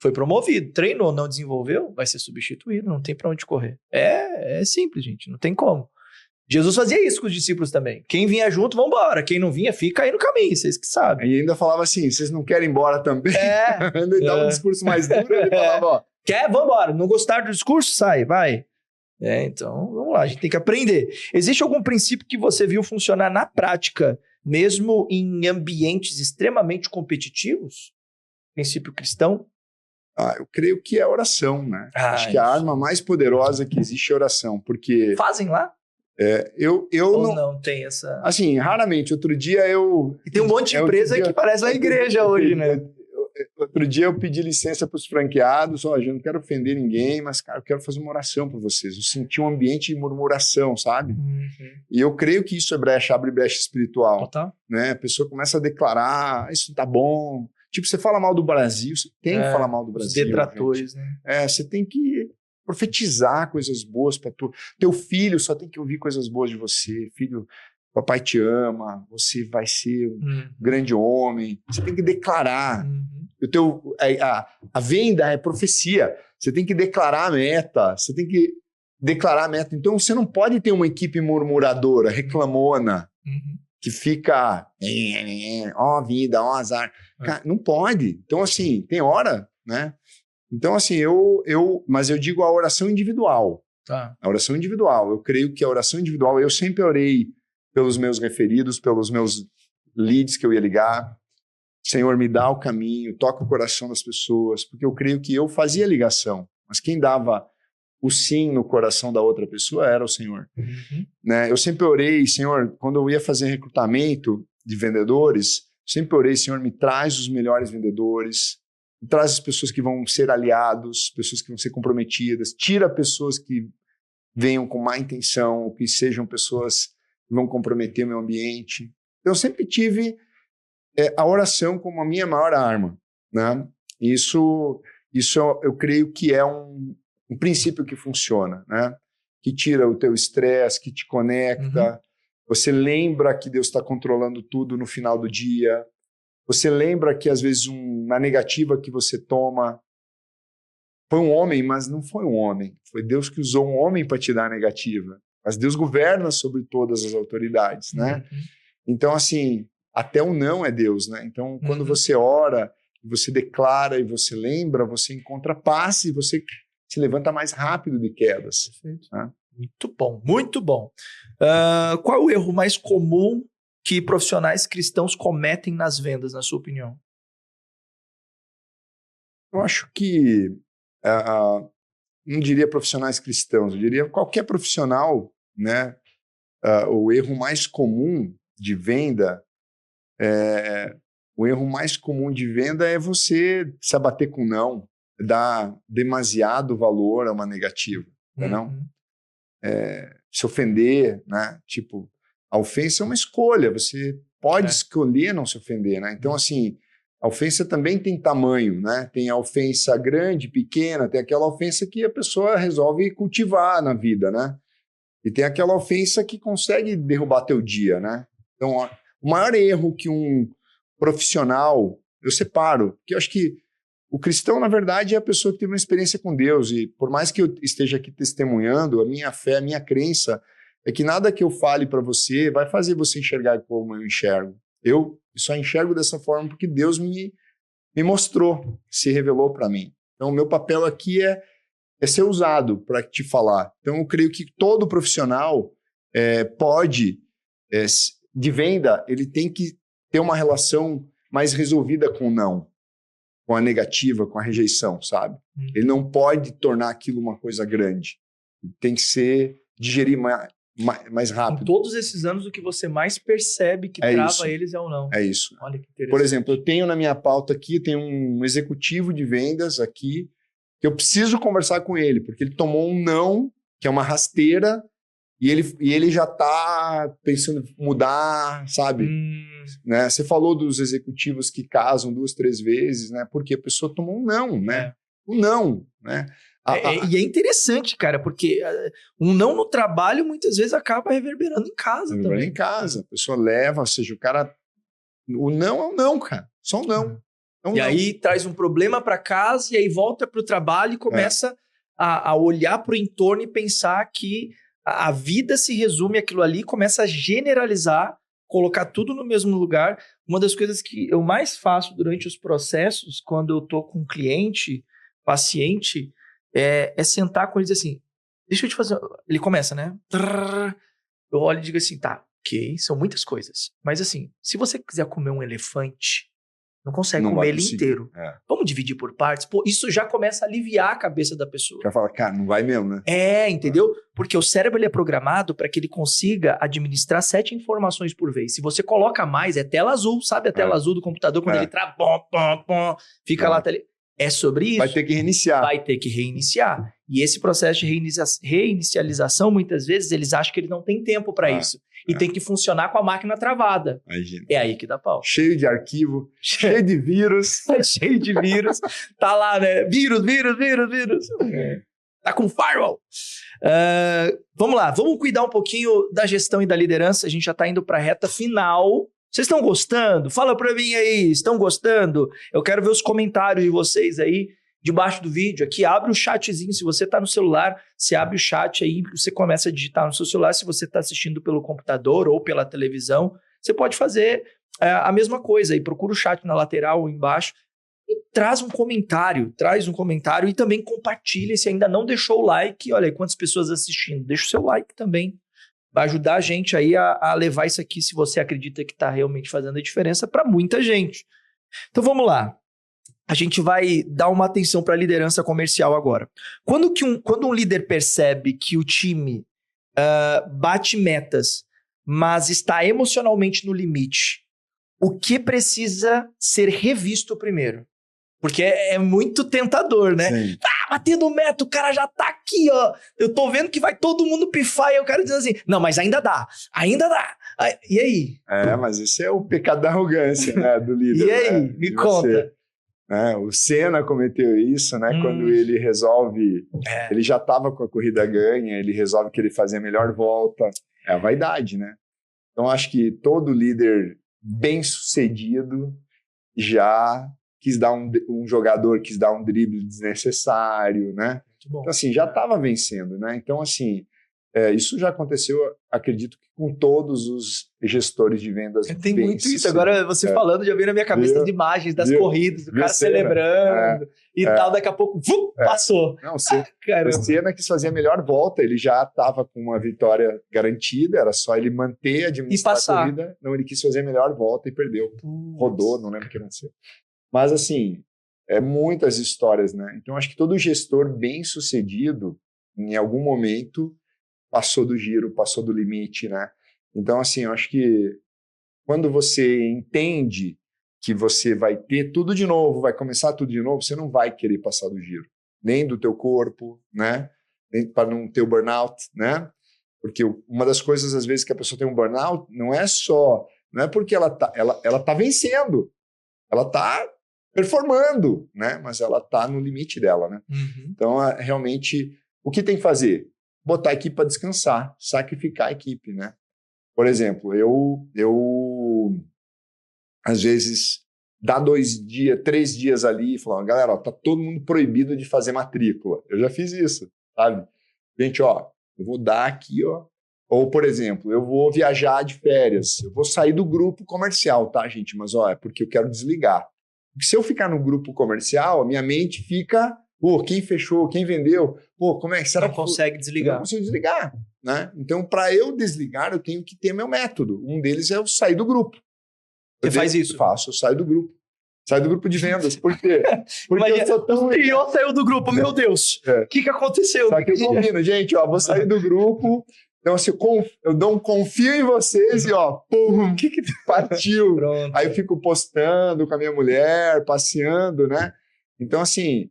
foi promovido. Treinou, não desenvolveu, vai ser substituído, não tem para onde correr. É simples, gente, não tem como. Jesus fazia isso com os discípulos também. Quem vinha junto, vambora. Quem não vinha, fica aí no caminho, vocês que sabem. E ainda falava assim, vocês não querem ir embora também? Ele dava um discurso mais duro, ele falava, ó. Quer? Vambora. Não gostar do discurso? Sai, vai. Então, vamos lá, a gente tem que aprender. Existe algum princípio que você viu funcionar na prática, mesmo em ambientes extremamente competitivos? Princípio cristão? Eu creio que é oração, né? Acho que a arma mais poderosa que existe é oração, porque... Fazem lá? Eu Ou não tem essa... Assim, raramente. Outro dia E tem um monte de empresa que parece uma igreja hoje, né? Outro dia eu pedi licença para os franqueados, eu não quero ofender ninguém, mas, cara, eu quero fazer uma oração para vocês. Eu senti um ambiente de murmuração, sabe? E eu creio que isso abre brecha espiritual. Total. Né? A pessoa começa a declarar, isso não tá bom. Tipo, você fala mal do Brasil, você tem que falar mal do Brasil. Os detratores, gente. Né? Você tem que profetizar coisas boas para tu. Teu filho só tem que ouvir coisas boas de você. Filho, papai te ama, você vai ser um grande homem. Você tem que declarar. a venda é profecia. Você tem que declarar a meta. Então, você não pode ter uma equipe murmuradora, reclamona, que fica, ó vida, ó azar. Cara, não pode. Então, assim, tem hora, né? Então, assim, mas eu digo a oração individual. Tá. A oração individual. Eu creio que a oração individual, eu sempre orei pelos meus referidos, pelos meus leads que eu ia ligar. Senhor, me dá o caminho, toca o coração das pessoas, porque eu creio que eu fazia ligação, mas quem dava o sim no coração da outra pessoa era o Senhor. Né? Eu sempre orei, Senhor, quando eu ia fazer recrutamento de vendedores, sempre orei, Senhor, me traz os melhores vendedores, me traz as pessoas que vão ser aliados, pessoas que vão ser comprometidas, tira pessoas que venham com má intenção, que sejam pessoas que vão comprometer o meu ambiente. Eu sempre tive a oração como a minha maior arma, né? Isso eu creio que é um princípio que funciona, né? Que tira o teu estresse, que te conecta. Você lembra que Deus está controlando tudo no final do dia. Você lembra que às vezes uma negativa que você toma foi um homem, mas não foi um homem. Foi Deus que usou um homem para te dar a negativa. Mas Deus governa sobre todas as autoridades, né? Então, assim, até o não é Deus, né? Então, quando você ora, você declara e você lembra, você encontra paz e você se levanta mais rápido de quedas. Perfeito. Né? Muito bom, muito bom. Qual é o erro mais comum que profissionais cristãos cometem nas vendas, na sua opinião? Eu acho que, não diria profissionais cristãos, eu diria qualquer profissional, né? O erro mais comum de venda é você se abater com não, dar demasiado valor a uma negativa, não? Se ofender, né? Tipo, a ofensa é uma escolha, você pode escolher não se ofender, né? Então, assim, a ofensa também tem tamanho, né? Tem a ofensa grande, pequena, tem aquela ofensa que a pessoa resolve cultivar na vida, né? E tem aquela ofensa que consegue derrubar teu dia, né? Então, o maior erro que um profissional, eu separo, porque eu acho que o cristão, na verdade, é a pessoa que teve uma experiência com Deus, e por mais que eu esteja aqui testemunhando, a minha fé, a minha crença é que nada que eu fale para você vai fazer você enxergar como eu enxergo. Eu só enxergo dessa forma porque Deus me mostrou, se revelou para mim. Então, o meu papel aqui é ser usado para te falar. Então, eu creio que todo profissional de venda, ele tem que ter uma relação mais resolvida com o não, com a negativa, com a rejeição, sabe? Ele não pode tornar aquilo uma coisa grande. Ele tem que digerir mais rápido. Em todos esses anos, o que você mais percebe que trava eles é o não. É isso. Olha que interessante. Por exemplo, eu tenho na minha pauta aqui, tenho um executivo de vendas aqui, que eu preciso conversar com ele, porque ele tomou um não, que é uma rasteira, e ele já está pensando em mudar, sabe? Né? Você falou dos executivos que casam 2, 3 vezes, né? Porque a pessoa tomou um não, né? Um não, né? E é interessante, cara, porque um não no trabalho muitas vezes acaba reverberando em casa também. Em casa, a pessoa leva, ou seja, o cara... O não é um não, cara. Só um não. Aí traz um problema para casa e aí volta para o trabalho e começa a olhar para o entorno e pensar que a vida se resume àquilo ali, começa a generalizar, colocar tudo no mesmo lugar. Uma das coisas que eu mais faço durante os processos, quando eu estou com um cliente, paciente, é sentar com ele e dizer assim, deixa eu te fazer... Ele começa, né? Eu olho e digo assim, tá, ok, são muitas coisas. Mas assim, se você quiser comer um elefante, não consegue comer ele inteiro. Vamos dividir por partes? Pô, isso já começa a aliviar a cabeça da pessoa. Já fala, cara, não vai mesmo, né? Entendeu? Porque o cérebro ele é programado para que ele consiga administrar 7 informações por vez. Se você coloca mais, é tela azul, sabe a tela azul do computador? Quando ele trava, fica lá, é sobre isso. Vai ter que reiniciar. Vai ter que reiniciar. E esse processo de reinicialização, muitas vezes, eles acham que ele não tem tempo para isso. E tem que funcionar com a máquina travada. É aí que dá pau. Cheio de arquivo, cheio de vírus. Cheio de vírus. Tá lá, né? Vírus. Tá com firewall. Vamos lá, vamos cuidar um pouquinho da gestão e da liderança. A gente já tá indo para a reta final Vocês estão gostando? Fala pra mim aí, estão gostando? Eu quero ver os comentários de vocês aí debaixo do vídeo. Aqui, abre o chatzinho. Se você tá no celular, você abre o chat aí, você começa a digitar no seu celular. Se você tá assistindo pelo computador ou pela televisão, você pode fazer a mesma coisa aí. Procura o chat na lateral ou embaixo e traz um comentário e também compartilha. Se ainda não deixou o like, olha aí quantas pessoas assistindo. Deixa o seu like também. Vai ajudar a gente aí a levar isso aqui, se você acredita que está realmente fazendo a diferença, para muita gente. Então vamos lá. A gente vai dar uma atenção para a liderança comercial agora. Quando um líder percebe que o time bate metas, mas está emocionalmente no limite, o que precisa ser revisto primeiro? Porque é muito tentador, né? Sim. Tá batendo meta, o cara já tá aqui, ó. Eu tô vendo que vai todo mundo pifar e o cara dizendo assim, não, mas ainda dá. E aí? Mas esse é o pecado da arrogância, né, do líder. E aí? Né? Me conta. O Senna cometeu isso, né? Quando ele resolve... Ele já estava com a corrida ganha, ele resolve que ele fazia a melhor volta. É a vaidade, né? Então, acho que todo líder bem-sucedido já quis dar um jogador, quis dar um drible desnecessário, né? Então, assim, já estava vencendo, né? Então, assim, isso já aconteceu, acredito que com todos os gestores de vendas. Tem muito isso. Agora, você falando, já veio na minha cabeça as imagens das corridas, o cara celebrando e tal, daqui a pouco, passou. Não, o Senna quis fazer a melhor volta, ele já estava com uma vitória garantida, era só ele manter, administrar a corrida. Não, ele quis fazer a melhor volta e perdeu. Rodou, não lembro o que aconteceu. Mas, assim, muitas histórias, né? Então, acho que todo gestor bem-sucedido, em algum momento, passou do giro, passou do limite, né? Então, assim, eu acho que quando você entende que você vai ter tudo de novo, vai começar tudo de novo, você não vai querer passar do giro. Nem do teu corpo, né? Nem para não ter o burnout, né? Porque uma das coisas, às vezes, que a pessoa tem um burnout, não é porque ela tá vencendo, ela tá performando, né? Mas ela tá no limite dela, né? Uhum. Então, realmente, o que tem que fazer? Botar a equipe para descansar, sacrificar a equipe, né? Por exemplo, eu às vezes dá 2 dias, 3 dias ali e falar, galera, tá todo mundo proibido de fazer matrícula. Eu já fiz isso, sabe? Gente, eu vou dar aqui, Ou, por exemplo, eu vou viajar de férias, eu vou sair do grupo comercial, tá, gente? Mas, é porque eu quero desligar. Porque se eu ficar no grupo comercial, a minha mente fica, quem fechou, quem vendeu, como é que será não consegue desligar? Não consigo desligar, né? Então, para eu desligar, eu tenho que ter meu método. Um deles é eu sair do grupo. Você faz isso? Eu saio do grupo. Saio do grupo de vendas. Por quê? Porque eu sou tão... O CEO saiu do grupo, meu Deus. O que aconteceu? Só que eu combino, gente, vou sair do grupo. Então, assim, eu dou um confio em vocês e, pum, que partiu. Pronto. Aí eu fico postando com a minha mulher, passeando, né? Então, assim,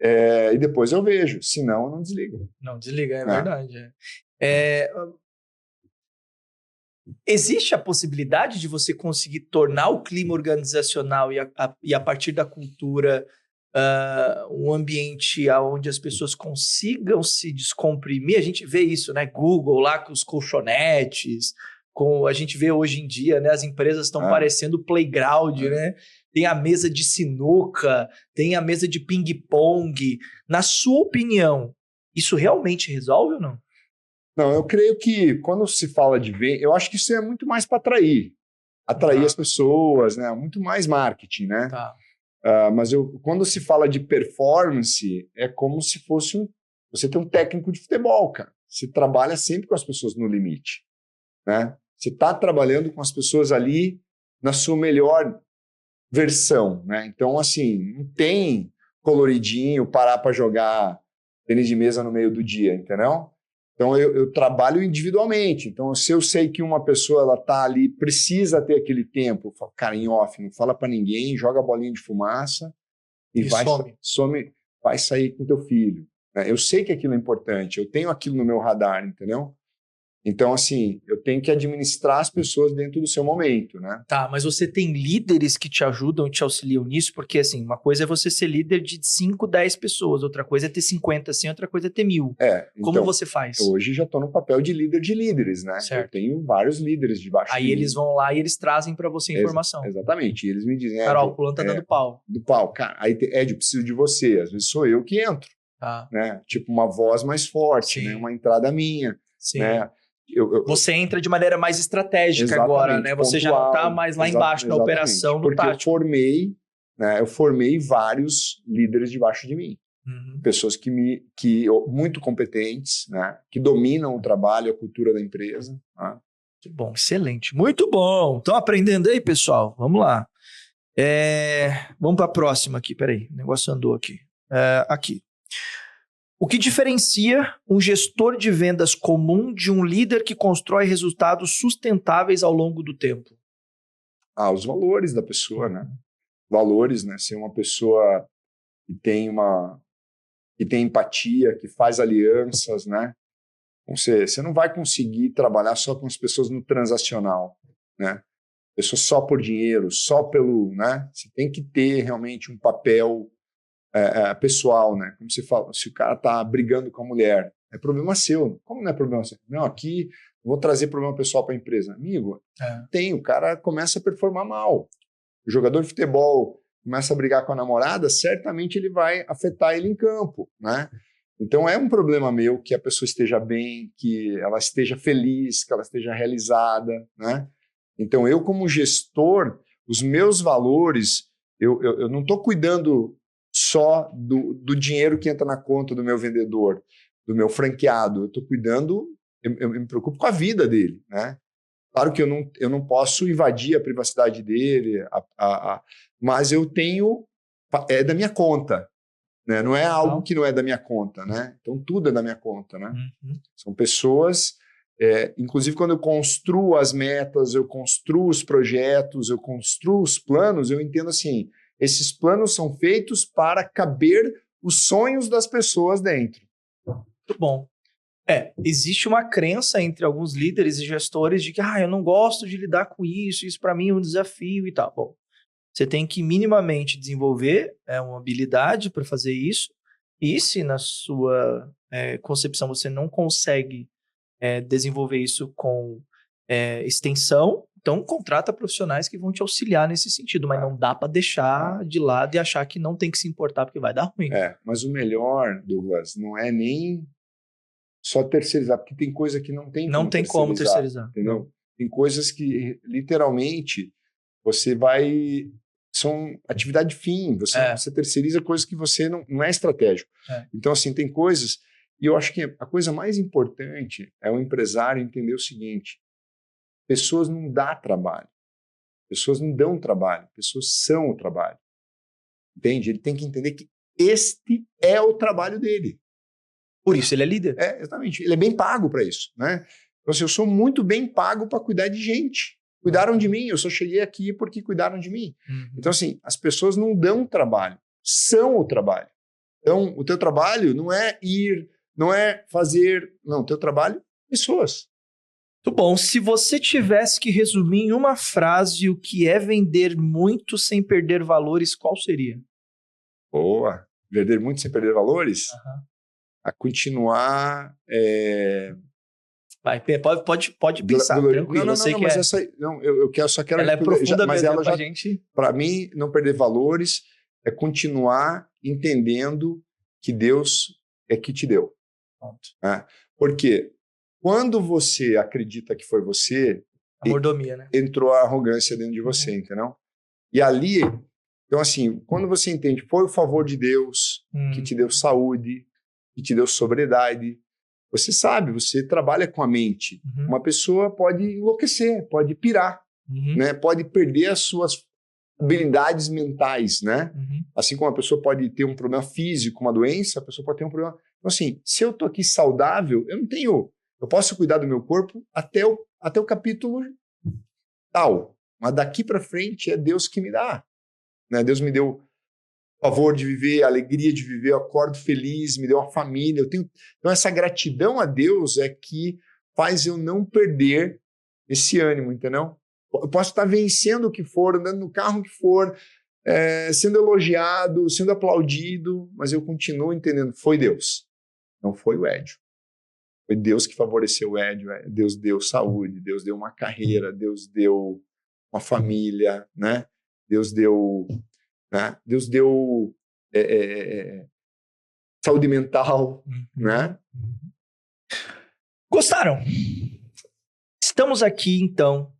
e depois eu vejo. Se não, eu não desligo. Não desliga, é verdade. Existe a possibilidade de você conseguir tornar o clima organizacional e a partir da cultura um ambiente onde as pessoas consigam se descomprimir? A gente vê isso, né? Google lá com os colchonetes, a gente vê hoje em dia, né? As empresas estão parecendo playground, né? Tem a mesa de sinuca, tem a mesa de ping-pong. Na sua opinião, isso realmente resolve ou não? Não, eu creio que quando se fala de venda, eu acho que isso é muito mais para atrair as pessoas, né? Muito mais marketing, né? Tá. Mas quando se fala de performance, é como se fosse você tem um técnico de futebol, cara. Você trabalha sempre com as pessoas no limite, né? Você está trabalhando com as pessoas ali na sua melhor versão, né? Então, assim, não tem coloridinho, parar para jogar tênis de mesa no meio do dia, entendeu? Então, eu trabalho individualmente. Então, se eu sei que uma pessoa ela tá ali, precisa ter aquele tempo, eu falo, cara, em off, não fala para ninguém, joga a bolinha de fumaça e vai sair com teu filho. Eu sei que aquilo é importante, eu tenho aquilo no meu radar, entendeu? Então, assim, eu tenho que administrar as pessoas dentro do seu momento, né? Tá, mas você tem líderes que te ajudam e te auxiliam nisso? Porque, assim, uma coisa é você ser líder de 5, 10 pessoas, outra coisa é ter 50, assim, outra coisa é ter 1000. Como Então, você faz? hoje já estou no papel de líder de líderes, né? Certo. Eu tenho vários líderes debaixo de Aí mim. eles vão lá e eles trazem pra você informação. Exatamente. E eles me dizem, Carol, o fulano tá dando pau. do pau. Cara, aí, Ed, eu preciso de você. Às vezes sou eu que entro, Tá. né? Tipo, uma voz mais forte, Sim. né? Uma entrada minha, Sim. né? Você entra de maneira mais estratégica Exatamente, agora, né? Você já não tá pontual, mais lá embaixo na operação, no porque tático. eu formei vários líderes debaixo de mim. Uhum. Pessoas muito competentes, né? Que dominam o trabalho, a cultura da empresa. Né? Muito bom, excelente. Muito bom. Estão aprendendo aí, pessoal? Vamos lá. Vamos para a próxima aqui. Peraí, o negócio andou aqui. Aqui. O que diferencia um gestor de vendas comum de um líder que constrói resultados sustentáveis ao longo do tempo? Os valores da pessoa, né? Valores, né? Ser uma pessoa que tem empatia, que faz alianças, né? Você não vai conseguir trabalhar só com as pessoas no transacional, né? Pessoas só por dinheiro, só pelo, né? Você tem que ter realmente um papel pessoal, né? Como você fala, se o cara tá brigando com a mulher, é problema seu. Como não é problema seu? Não, aqui vou trazer problema pessoal para a empresa. Amigo, o cara começa a performar mal. O jogador de futebol começa a brigar com a namorada, certamente ele vai afetar ele em campo, né? Então é um problema meu que a pessoa esteja bem, que ela esteja feliz, que ela esteja realizada, né? Então eu como gestor, os meus valores, eu não estou cuidando só do dinheiro que entra na conta do meu vendedor, do meu franqueado. Eu estou cuidando, eu me preocupo com a vida dele, né? Claro que eu não posso invadir a privacidade dele, mas eu tenho, é da minha conta, né? Não é algo que não é da minha conta, né? Então tudo é da minha conta, né? Uhum. São pessoas, inclusive quando eu construo as metas, eu construo os projetos, eu construo os planos, eu entendo assim, esses planos são feitos para caber os sonhos das pessoas dentro. Muito bom. Existe uma crença entre alguns líderes e gestores de que eu não gosto de lidar com isso para mim é um desafio e tal. Bom, você tem que minimamente desenvolver uma habilidade para fazer isso, e se na sua concepção você não consegue desenvolver isso com extensão, então contrata profissionais que vão te auxiliar nesse sentido, mas não dá para deixar de lado e achar que não tem que se importar porque vai dar ruim. Mas o melhor, Douglas, não é nem só terceirizar, porque tem coisa que não tem como terceirizar. Entendeu? Não. Tem coisas que literalmente você vai... São atividade fim, você terceiriza coisas que você não é estratégico. Então, assim, tem coisas... E eu acho que a coisa mais importante é o empresário entender o seguinte: pessoas não dão trabalho, pessoas não dão trabalho, pessoas são o trabalho. Entende? Ele tem que entender que este é o trabalho dele. Por isso ele é líder. Exatamente. Ele é bem pago para isso, né? Então, assim, eu sou muito bem pago para cuidar de gente. Cuidaram de mim, eu só cheguei aqui porque cuidaram de mim. Uhum. Então, assim, as pessoas não dão trabalho, são o trabalho. Então, o teu trabalho não é ir, não é fazer, não, o teu trabalho, pessoas. Muito bom. Se você tivesse que resumir em uma frase o que é vender muito sem perder valores, qual seria? Boa. Vender muito sem perder valores? Uhum. A continuar... Vai, pode pensar, tranquilo. Não, mas essa... Não, eu só quero... Ela é profunda mas ela já... gente... Para mim, não perder valores é continuar entendendo que Deus é que te deu. Né? Porque quando você acredita que foi você... A mordomia, né? Entrou a arrogância dentro de você, entendeu? E ali... Então, assim, quando você entende, foi o favor de Deus que te deu saúde, que te deu sobriedade, você sabe, você trabalha com a mente. Uma pessoa pode enlouquecer, pode pirar, né? Pode perder as suas habilidades mentais, né? Assim como a pessoa pode ter um problema físico, uma doença, a pessoa pode ter um problema... Então, assim, se eu tô aqui saudável, eu posso cuidar do meu corpo até o capítulo tal, mas daqui para frente é Deus que me dá. Né? Deus me deu o favor de viver, a alegria de viver, eu acordo feliz, me deu uma família. Então, essa gratidão a Deus é que faz eu não perder esse ânimo, entendeu? Eu posso estar vencendo o que for, andando no carro que for, sendo elogiado, sendo aplaudido, mas eu continuo entendendo, foi Deus, não foi o Edio. Foi Deus que favoreceu o Edio, Deus deu saúde, Deus deu uma carreira, Deus deu uma família, né? Deus deu saúde mental, né? Gostaram? Estamos aqui, então,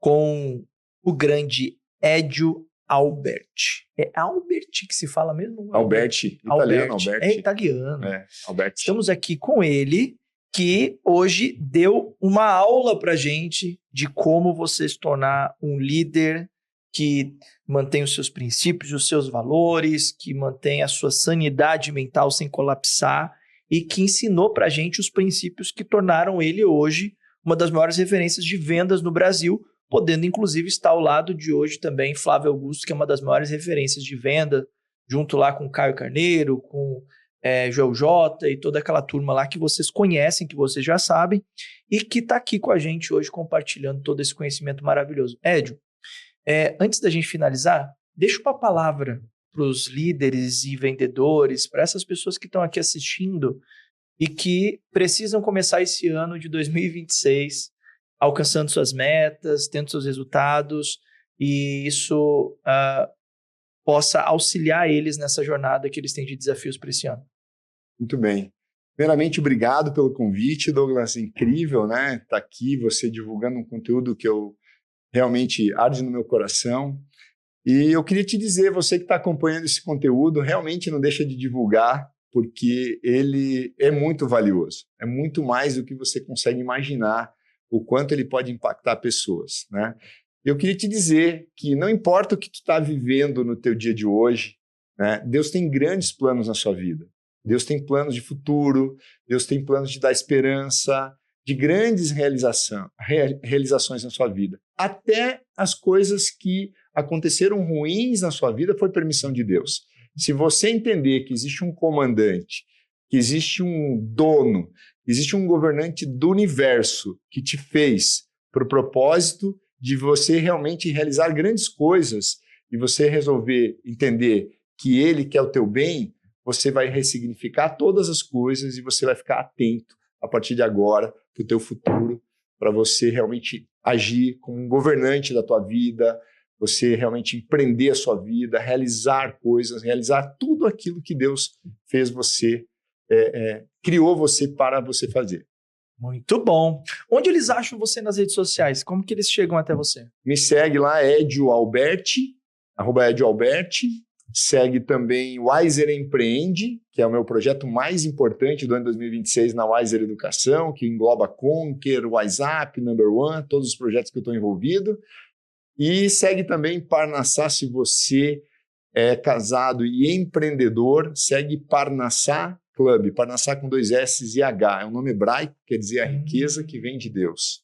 com o grande Edio Alberti. É Alberti que se fala mesmo? Alberti, italiano, Alberti. É italiano. Alberti. Estamos aqui com ele, que hoje deu uma aula pra gente de como você se tornar um líder que mantém os seus princípios, os seus valores, que mantém a sua sanidade mental sem colapsar e que ensinou pra gente os princípios que tornaram ele hoje uma das maiores referências de vendas no Brasil, podendo inclusive estar ao lado de hoje também Flávio Augusto, que é uma das maiores referências de venda, junto lá com Caio Carneiro, com Joel J e toda aquela turma lá que vocês conhecem, que vocês já sabem, e que está aqui com a gente hoje compartilhando todo esse conhecimento maravilhoso. Edio, antes da gente finalizar, deixa uma palavra para os líderes e vendedores, para essas pessoas que estão aqui assistindo e que precisam começar esse ano de 2026 alcançando suas metas, tendo seus resultados, e isso possa auxiliar eles nessa jornada que eles têm de desafios para esse ano. Muito bem. Primeiramente, obrigado pelo convite, Douglas. Incrível, né? Tá aqui, você divulgando um conteúdo que eu realmente arde no meu coração. E eu queria te dizer, você que está acompanhando esse conteúdo, realmente não deixa de divulgar, porque ele é muito valioso. É muito mais do que você consegue imaginar o quanto ele pode impactar pessoas, né? Eu queria te dizer que não importa o que tu está vivendo no teu dia de hoje, né? Deus tem grandes planos na sua vida. Deus tem planos de futuro, Deus tem planos de dar esperança, de grandes realizações na sua vida. Até as coisas que aconteceram ruins na sua vida foi permissão de Deus. Se você entender que existe um comandante, que existe um dono, existe um governante do universo que te fez para o propósito de você realmente realizar grandes coisas e você resolver entender que ele quer o teu bem, você vai ressignificar todas as coisas e você vai ficar atento a partir de agora para o teu futuro, para você realmente agir como um governante da tua vida, você realmente empreender a sua vida, realizar coisas, realizar tudo aquilo que Deus fez você, criou você para você fazer. Muito bom. Onde eles acham você nas redes sociais? Como que eles chegam até você? Me segue lá, Edio Alberti, @EdioAlberti. Segue também Wiser Empreende, que é o meu projeto mais importante do ano 2026 na Wiser Educação, que engloba Conquer, WhatsApp, Number One, todos os projetos que eu estou envolvido. E segue também Parnassá, se você é casado e empreendedor, segue Parnassá Club, Parnassá com 2 S e H. É um nome hebraico, quer dizer a riqueza que vem de Deus.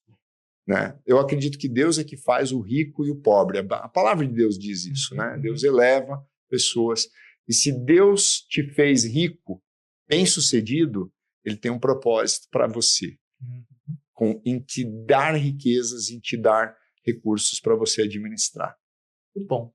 Né? Eu acredito que Deus é que faz o rico e o pobre. A palavra de Deus diz isso, né? Deus eleva pessoas. E se Deus te fez rico, bem-sucedido, ele tem um propósito para você, em te dar riquezas, em te dar recursos para você administrar. Muito bom.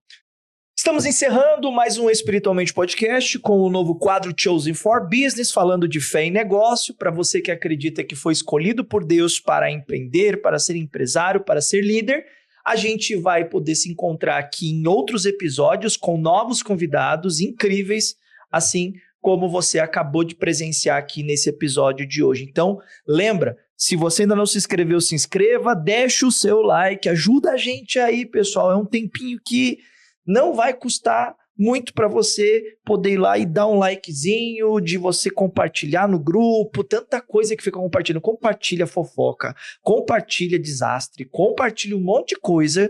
Estamos encerrando mais um Espiritualmente Podcast com o novo quadro Chosen for Business, falando de fé em negócio. Para você que acredita que foi escolhido por Deus para empreender, para ser empresário, para ser líder, a gente vai poder se encontrar aqui em outros episódios com novos convidados incríveis, assim como você acabou de presenciar aqui nesse episódio de hoje. Então, lembra, se você ainda não se inscreveu, se inscreva, deixa o seu like, ajuda a gente aí, pessoal. É um tempinho que não vai custar muito para você poder ir lá e dar um likezinho, de você compartilhar no grupo, tanta coisa que fica compartilhando. Compartilha fofoca, compartilha desastre, compartilha um monte de coisa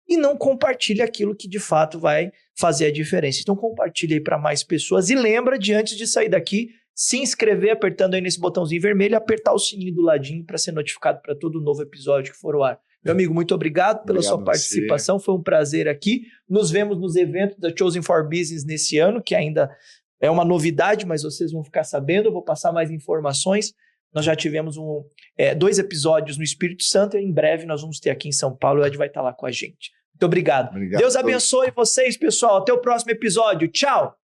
e não compartilha aquilo que de fato vai fazer a diferença. Então compartilha aí para mais pessoas e lembra de, antes de sair daqui, se inscrever apertando aí nesse botãozinho vermelho e apertar o sininho do ladinho para ser notificado para todo novo episódio que for ao ar. Meu amigo, muito obrigado pela sua participação, foi um prazer aqui. Nos vemos nos eventos da Chosen for Business nesse ano, que ainda é uma novidade, mas vocês vão ficar sabendo, eu vou passar mais informações. Nós já tivemos 2 episódios no Espírito Santo e em breve nós vamos ter aqui em São Paulo. O Ed vai estar lá com a gente. Muito obrigado. Obrigado. Deus abençoe vocês, pessoal. Até o próximo episódio. Tchau!